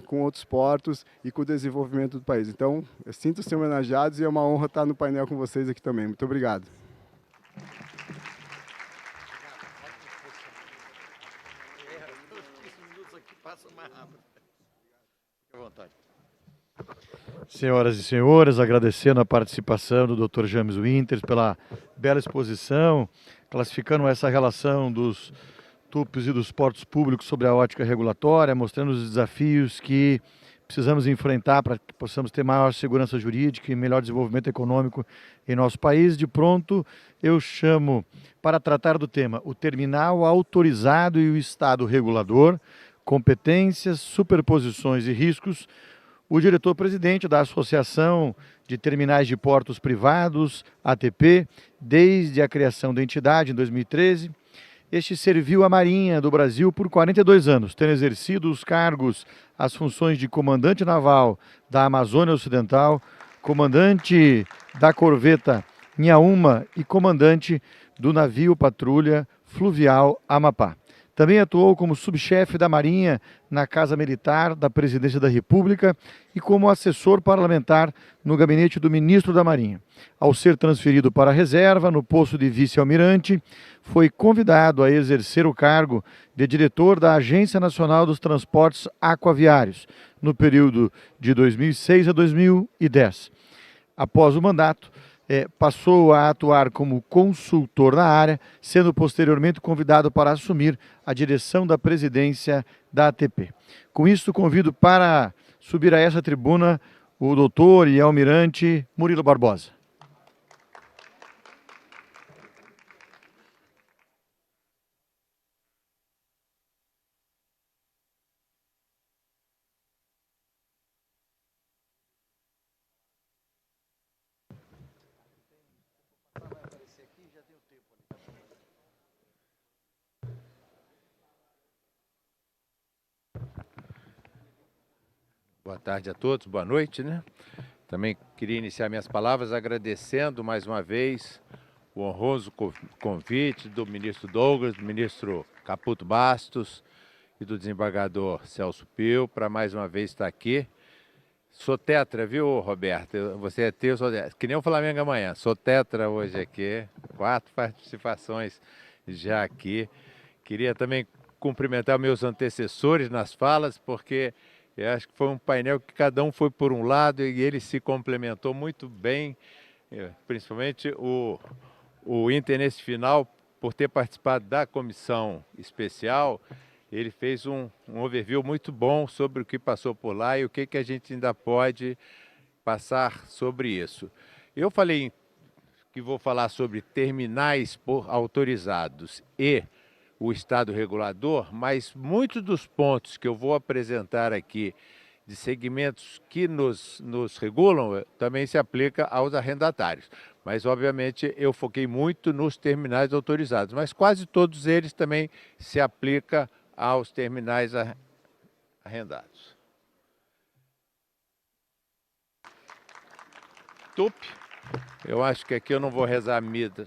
com outros portos e com o desenvolvimento do país. Então, eu sinto-se homenageados e é uma honra estar no painel com vocês aqui também. Muito obrigado. Fique à vontade. Senhoras e senhores, agradecendo a participação do Dr. James Winters pela bela exposição, classificando essa relação dos TUPs e dos portos públicos sobre a ótica regulatória, mostrando os desafios que precisamos enfrentar para que possamos ter maior segurança jurídica e melhor desenvolvimento econômico em nosso país. De pronto, eu chamo para tratar do tema o terminal autorizado e o estado regulador, competências, superposições e riscos, o diretor-presidente da Associação de Terminais de Portos Privados, ATP, desde a criação da entidade em 2013. Este serviu a Marinha do Brasil por 42 anos, tendo exercido os cargos, as funções de comandante naval da Amazônia Ocidental, comandante da corveta Nhaúma e comandante do navio patrulha fluvial Amapá. Também atuou como subchefe da Marinha na Casa Militar da Presidência da República e como assessor parlamentar no gabinete do Ministro da Marinha. Ao ser transferido para a reserva, no posto de vice-almirante, foi convidado a exercer o cargo de diretor da Agência Nacional dos Transportes Aquaviários, no período de 2006 a 2010. Após o mandato, passou a atuar como consultor na área, sendo posteriormente convidado para assumir a direção da presidência da ATP. Com isso, convido para subir a essa tribuna o doutor e almirante Murilo Barbosa. Boa tarde a todos, boa noite, né? Também queria iniciar minhas palavras agradecendo mais uma vez o honroso convite do ministro Douglas, do ministro Caputo Bastos e do desembargador Celso Pio para mais uma vez estar aqui. Sou tetra, viu, Roberto? Você é teu, que nem o Flamengo amanhã. Sou tetra hoje aqui, 4 participações já aqui. Queria também cumprimentar meus antecessores nas falas, porque eu acho que foi um painel que cada um foi por um lado e ele se complementou muito bem, principalmente o Inter nesse final, por ter participado da comissão especial. Ele fez um overview muito bom sobre o que passou por lá e o que a gente ainda pode passar sobre isso. Eu falei que vou falar sobre terminais autorizados e o Estado regulador, mas muitos dos pontos que eu vou apresentar aqui de segmentos que nos regulam também se aplica aos arrendatários. Mas, obviamente, eu foquei muito nos terminais autorizados, mas quase todos eles também se aplicam aos terminais arrendados. TUP, eu acho que aqui eu não vou rezar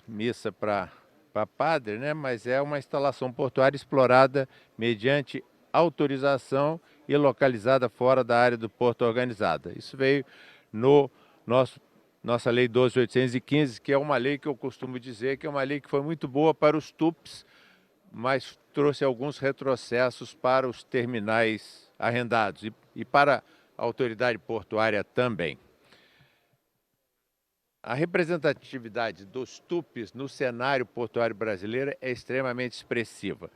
missa para para padre, né? Mas é uma instalação portuária explorada mediante autorização e localizada fora da área do porto organizada. Isso veio no nossa Lei 12.815, que é uma lei que eu costumo dizer que é uma lei que foi muito boa para os TUPs, mas trouxe alguns retrocessos para os terminais arrendados e para a autoridade portuária também. A representatividade dos TUPs no cenário portuário brasileiro é extremamente expressiva.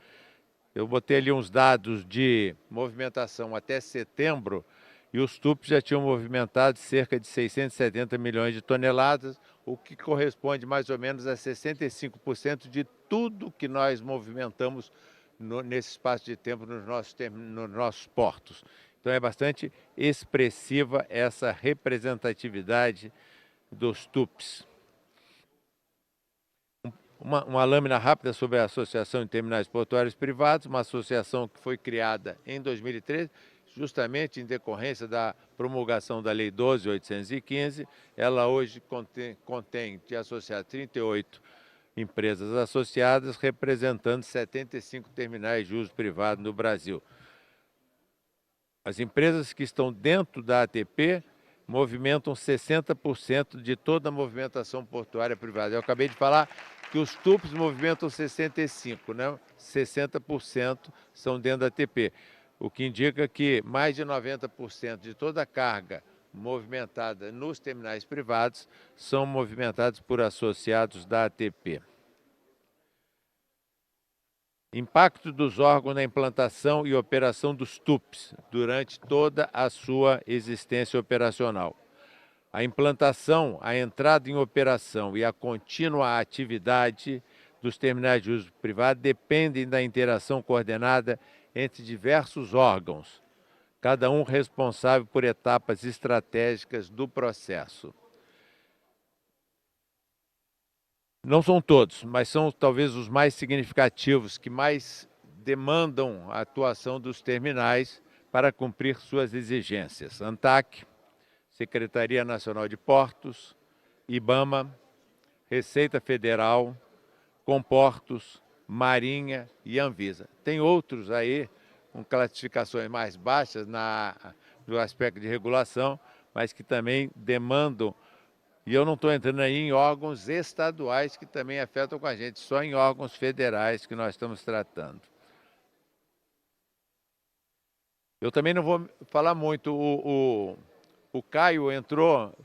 Eu botei ali uns dados de movimentação até setembro e os TUPs já tinham movimentado cerca de 670 milhões de toneladas, o que corresponde mais ou menos a 65% de tudo que nós movimentamos nesse espaço de tempo nos nossos portos. Então é bastante expressiva essa representatividade dos TUPs. Uma lâmina rápida sobre a Associação de Terminais Portuários Privados, uma associação que foi criada em 2013, justamente em decorrência da promulgação da Lei 12.815. Ela hoje contém de associar 38 empresas associadas, representando 75 terminais de uso privado no Brasil. As empresas que estão dentro da ATP movimentam 60% de toda a movimentação portuária privada. Eu acabei de falar que os TUPs movimentam 65%, né? 60% são dentro da ATP, o que indica que mais de 90% de toda a carga movimentada nos terminais privados são movimentados por associados da ATP. Impacto dos órgãos na implantação e operação dos TUPs durante toda a sua existência operacional. A implantação, a entrada em operação e a contínua atividade dos terminais de uso privado dependem da interação coordenada entre diversos órgãos, cada um responsável por etapas estratégicas do processo. Não são todos, mas são talvez os mais significativos, que mais demandam a atuação dos terminais para cumprir suas exigências. ANTAQ, Secretaria Nacional de Portos, IBAMA, Receita Federal, Comportos, Marinha e Anvisa. Tem outros aí com classificações mais baixas no aspecto de regulação, mas que também demandam. E eu não estou entrando aí em órgãos estaduais que também afetam com a gente, só em órgãos federais que nós estamos tratando. Eu também não vou falar muito. O Caio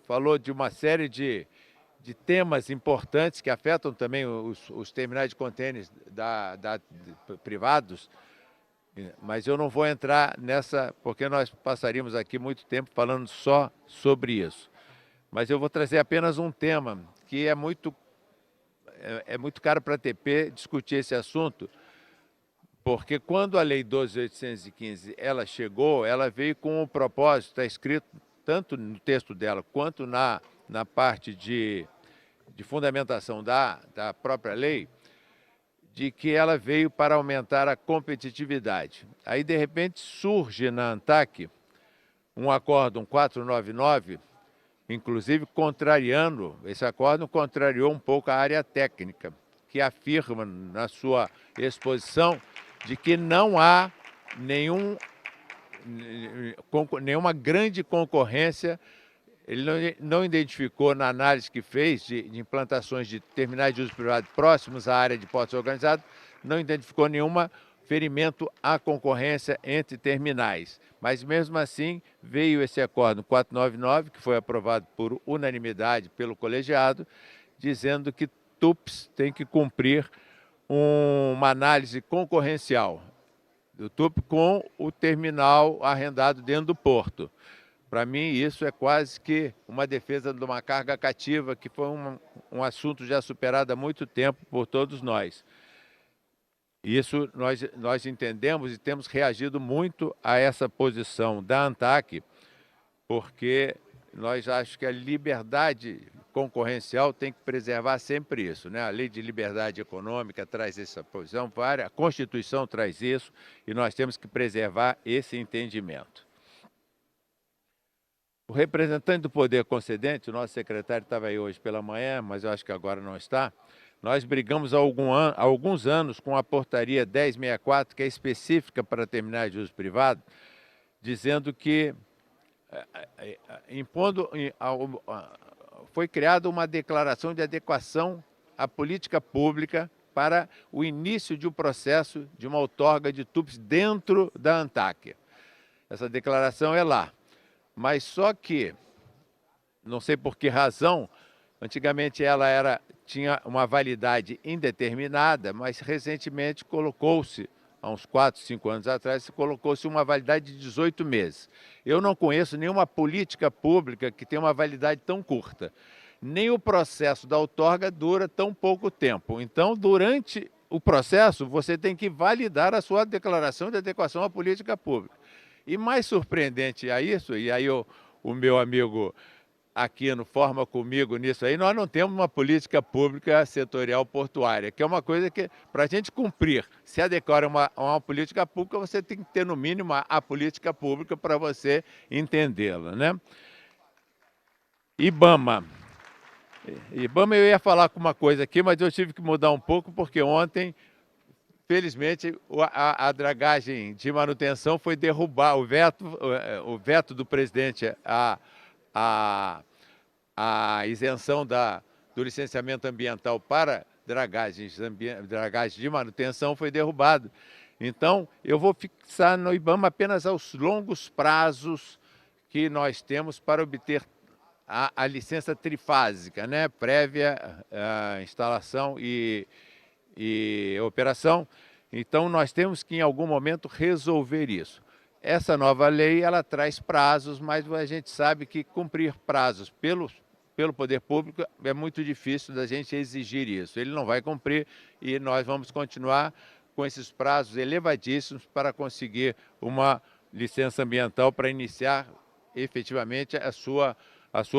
falou de uma série de temas importantes que afetam também os terminais de contêineres privados, mas eu não vou entrar nessa, porque nós passaríamos aqui muito tempo falando só sobre isso. Mas eu vou trazer apenas um tema que é muito caro para a ATP discutir esse assunto, porque quando a Lei 12.815 ela chegou, ela veio com um propósito, está escrito tanto no texto dela quanto na parte de fundamentação da própria lei, de que ela veio para aumentar a competitividade. Aí, de repente, surge na ANTAQ um acórdão 499, inclusive esse acórdão contrariou um pouco a área técnica, que afirma na sua exposição de que não há nenhuma grande concorrência. Ele não identificou na análise que fez de implantações de terminais de uso privado próximos à área de portos organizados, não identificou nenhum ferimento à concorrência entre terminais. Mas, mesmo assim, veio esse acórdão 499, que foi aprovado por unanimidade pelo colegiado, dizendo que TUPs tem que cumprir uma análise concorrencial do TUP com o terminal arrendado dentro do porto. Para mim, isso é quase que uma defesa de uma carga cativa, que foi um assunto já superado há muito tempo por todos nós. Isso nós entendemos e temos reagido muito a essa posição da ANTAQ, porque nós achamos que a liberdade concorrencial tem que preservar sempre isso, né? A Lei de Liberdade Econômica traz essa posição, a Constituição traz isso, e nós temos que preservar esse entendimento. O representante do poder concedente, o nosso secretário estava aí hoje pela manhã, mas eu acho que agora não está, Nós brigamos há alguns anos com a portaria 1064, que é específica para terminais de uso privado, dizendo que foi criada uma declaração de adequação à política pública para o início de um processo de uma outorga de tubos dentro da ANTAQ. Essa declaração é lá. Mas só que, não sei por que razão, antigamente ela tinha uma validade indeterminada, mas recentemente colocou-se, há uns 4, 5 anos atrás, colocou-se uma validade de 18 meses. Eu não conheço nenhuma política pública que tenha uma validade tão curta. Nem o processo da outorga dura tão pouco tempo. Então, durante o processo, você tem que validar a sua declaração de adequação à política pública. E mais surpreendente a isso, e aí o meu amigo Aquino forma comigo nisso aí, nós não temos uma política pública setorial portuária, que é uma coisa que, para a gente cumprir, se adequar a uma política pública, você tem que ter, no mínimo, a política pública para você entendê-la, né? IBAMA, eu ia falar com uma coisa aqui, mas eu tive que mudar um pouco, porque ontem, felizmente, a dragagem de manutenção foi derrubar o veto do presidente a isenção do licenciamento ambiental para dragagens de manutenção foi derrubado. Então, eu vou fixar no IBAMA apenas os longos prazos que nós temos para obter a licença trifásica, né? Prévia instalação e operação. Então, nós temos que, em algum momento, resolver isso. Essa nova lei, ela traz prazos, mas a gente sabe que cumprir prazos pelo poder público é muito difícil da gente exigir isso. Ele não vai cumprir e nós vamos continuar com esses prazos elevadíssimos para conseguir uma licença ambiental para iniciar efetivamente a sua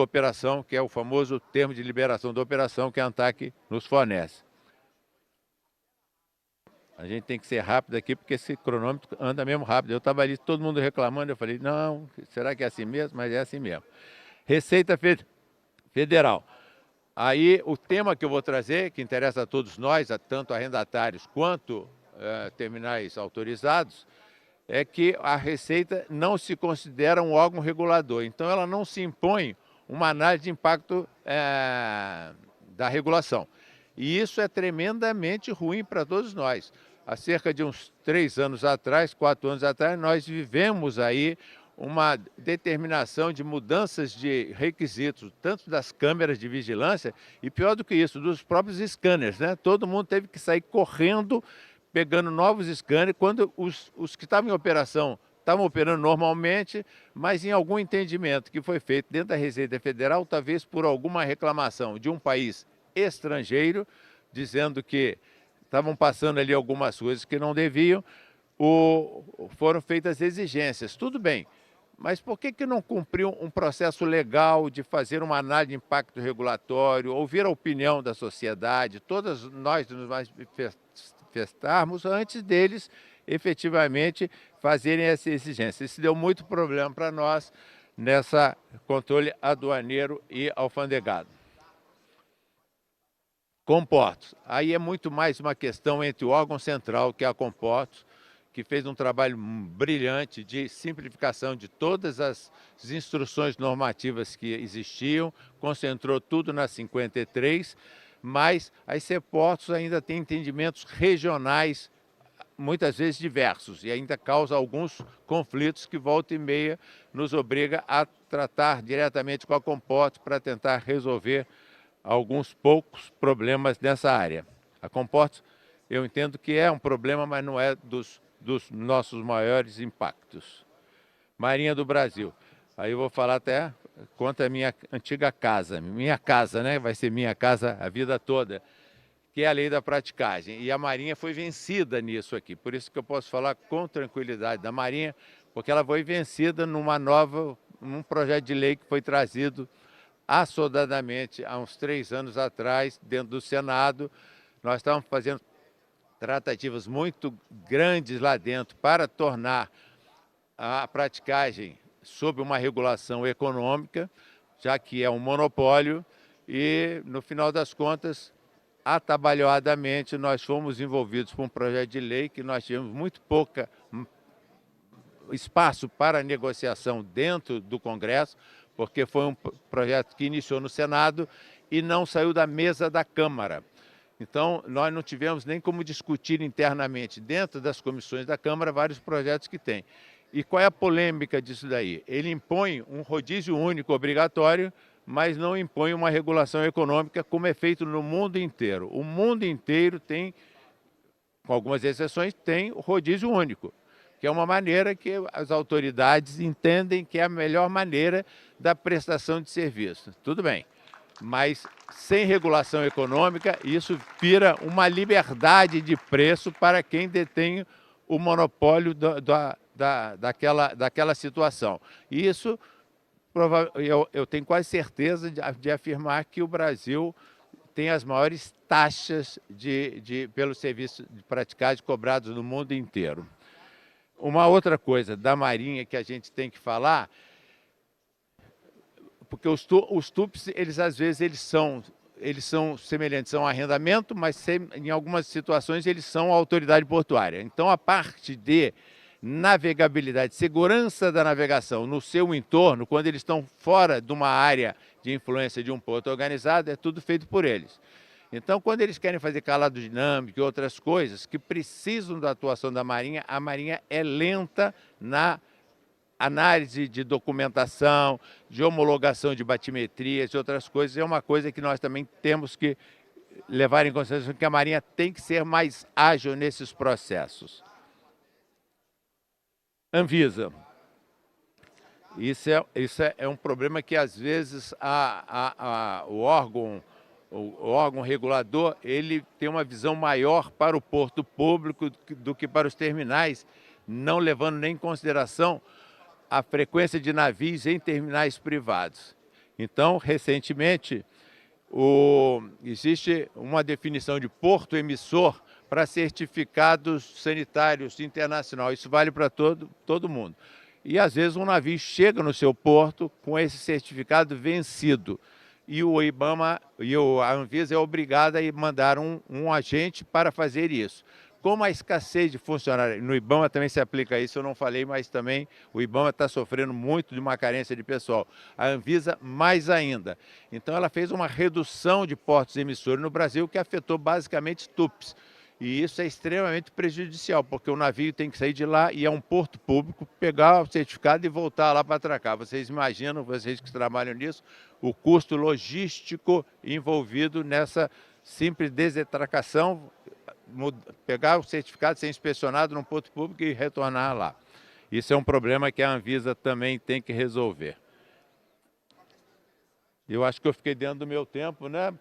operação, que é o famoso termo de liberação da operação que a ANTAQ nos fornece. A gente tem que ser rápido aqui, porque esse cronômetro anda mesmo rápido. Eu estava ali, todo mundo reclamando, eu falei, não, será que é assim mesmo? Mas é assim mesmo. Receita Federal. Aí, o tema que eu vou trazer, que interessa a todos nós, tanto arrendatários quanto terminais autorizados, é que a Receita não se considera um órgão regulador. Então, ela não se impõe uma análise de impacto da regulação. E isso é tremendamente ruim para todos nós. Há cerca de uns 3 anos atrás, 4 anos atrás, nós vivemos aí uma determinação de mudanças de requisitos, tanto das câmeras de vigilância e, pior do que isso, dos próprios scanners, né? Todo mundo teve que sair correndo, pegando novos scanners, quando os que estavam em operação estavam operando normalmente, mas em algum entendimento que foi feito dentro da Receita Federal, talvez por alguma reclamação de um país estrangeiro, dizendo que estavam passando ali algumas coisas que não deviam, foram feitas exigências. Tudo bem, mas por que não cumpriu um processo legal de fazer uma análise de impacto regulatório, ouvir a opinião da sociedade, todas nós nos manifestarmos antes deles efetivamente fazerem essa exigência? Isso deu muito problema para nós nessa controle aduaneiro e alfandegado. Comportos. Aí é muito mais uma questão entre o órgão central, que é a Comportos, que fez um trabalho brilhante de simplificação de todas as instruções normativas que existiam, concentrou tudo na 53, mas as Ceportos ainda têm entendimentos regionais, muitas vezes diversos, e ainda causa alguns conflitos que volta e meia nos obriga a tratar diretamente com a Comportos para tentar resolver alguns poucos problemas nessa área. A Comportos, eu entendo que é um problema, mas não é dos nossos maiores impactos. Marinha do Brasil. Aí eu vou falar até quanto à minha antiga casa. Minha casa, né? Vai ser minha casa a vida toda, que é a lei da praticagem. E a Marinha foi vencida nisso aqui. Por isso que eu posso falar com tranquilidade da Marinha, porque ela foi vencida num projeto de lei que foi trazido assodadamente há uns 3 anos atrás, dentro do Senado. Nós estávamos fazendo tratativas muito grandes lá dentro para tornar a praticagem sob uma regulação econômica, já que é um monopólio, e no final das contas atabalhoadamente, nós fomos envolvidos por um projeto de lei que nós tivemos muito pouca espaço para negociação dentro do Congresso, porque foi um projeto que iniciou no Senado e não saiu da mesa da Câmara. Então, nós não tivemos nem como discutir internamente dentro das comissões da Câmara vários projetos que tem. E qual é a polêmica disso daí? Ele impõe um rodízio único obrigatório, mas não impõe uma regulação econômica como é feito no mundo inteiro. O mundo inteiro tem, com algumas exceções, tem o rodízio único, que é uma maneira que as autoridades entendem que é a melhor maneira da prestação de serviço. Tudo bem, mas sem regulação econômica, isso vira uma liberdade de preço para quem detém o monopólio daquela situação. E isso, eu tenho quase certeza de afirmar que o Brasil tem as maiores taxas pelo serviço praticados e cobrados no mundo inteiro. Uma outra coisa da Marinha que a gente tem que falar, porque os TUPs, eles às vezes eles são semelhantes, são arrendamento, mas em algumas situações eles são autoridade portuária. Então a parte de navegabilidade, segurança da navegação no seu entorno, quando eles estão fora de uma área de influência de um porto organizado, é tudo feito por eles. Então, quando eles querem fazer calado dinâmico e outras coisas que precisam da atuação da Marinha, a Marinha é lenta na análise de documentação, de homologação de batimetrias e outras coisas. É uma coisa que nós também temos que levar em consideração, que a Marinha tem que ser mais ágil nesses processos. Anvisa. Isso é um problema que, às vezes, o órgão regulador, ele tem uma visão maior para o porto público do que para os terminais, não levando nem em consideração a frequência de navios em terminais privados. Então, recentemente, existe uma definição de porto emissor para certificados sanitários internacionais. Isso vale para todo mundo. E, às vezes, um navio chega no seu porto com esse certificado vencido. E o IBAMA e a Anvisa é obrigada a mandar um agente para fazer isso. Como a escassez de funcionários, no IBAMA também se aplica isso, eu não falei, mas também o IBAMA está sofrendo muito de uma carência de pessoal. A Anvisa mais ainda. Então ela fez uma redução de portos emissores no Brasil que afetou basicamente TUPs. E isso é extremamente prejudicial, porque o navio tem que sair de lá e é um porto público, pegar o certificado e voltar lá para atracar. Vocês imaginam, vocês que trabalham nisso, o custo logístico envolvido nessa simples desatracação, pegar o certificado, ser inspecionado num porto público e retornar lá. Isso é um problema que a Anvisa também tem que resolver. Eu acho que eu fiquei dentro do meu tempo, né,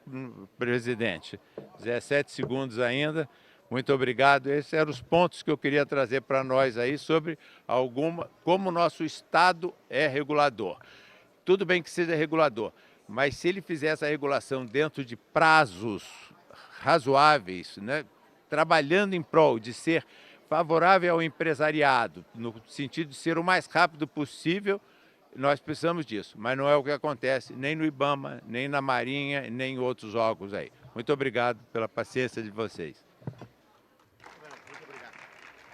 presidente? 17 segundos ainda. Muito obrigado. Esses eram os pontos que eu queria trazer para nós aí sobre como o nosso Estado é regulador. Tudo bem que seja regulador, mas se ele fizer essa regulação dentro de prazos razoáveis, né, trabalhando em prol de ser favorável ao empresariado, no sentido de ser o mais rápido possível, nós precisamos disso, mas não é o que acontece nem no IBAMA, nem na Marinha, nem em outros órgãos aí. Muito obrigado pela paciência de vocês. Muito obrigado.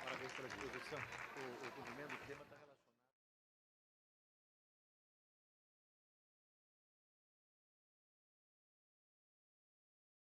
Parabéns pela exposição. O cumprimento do tema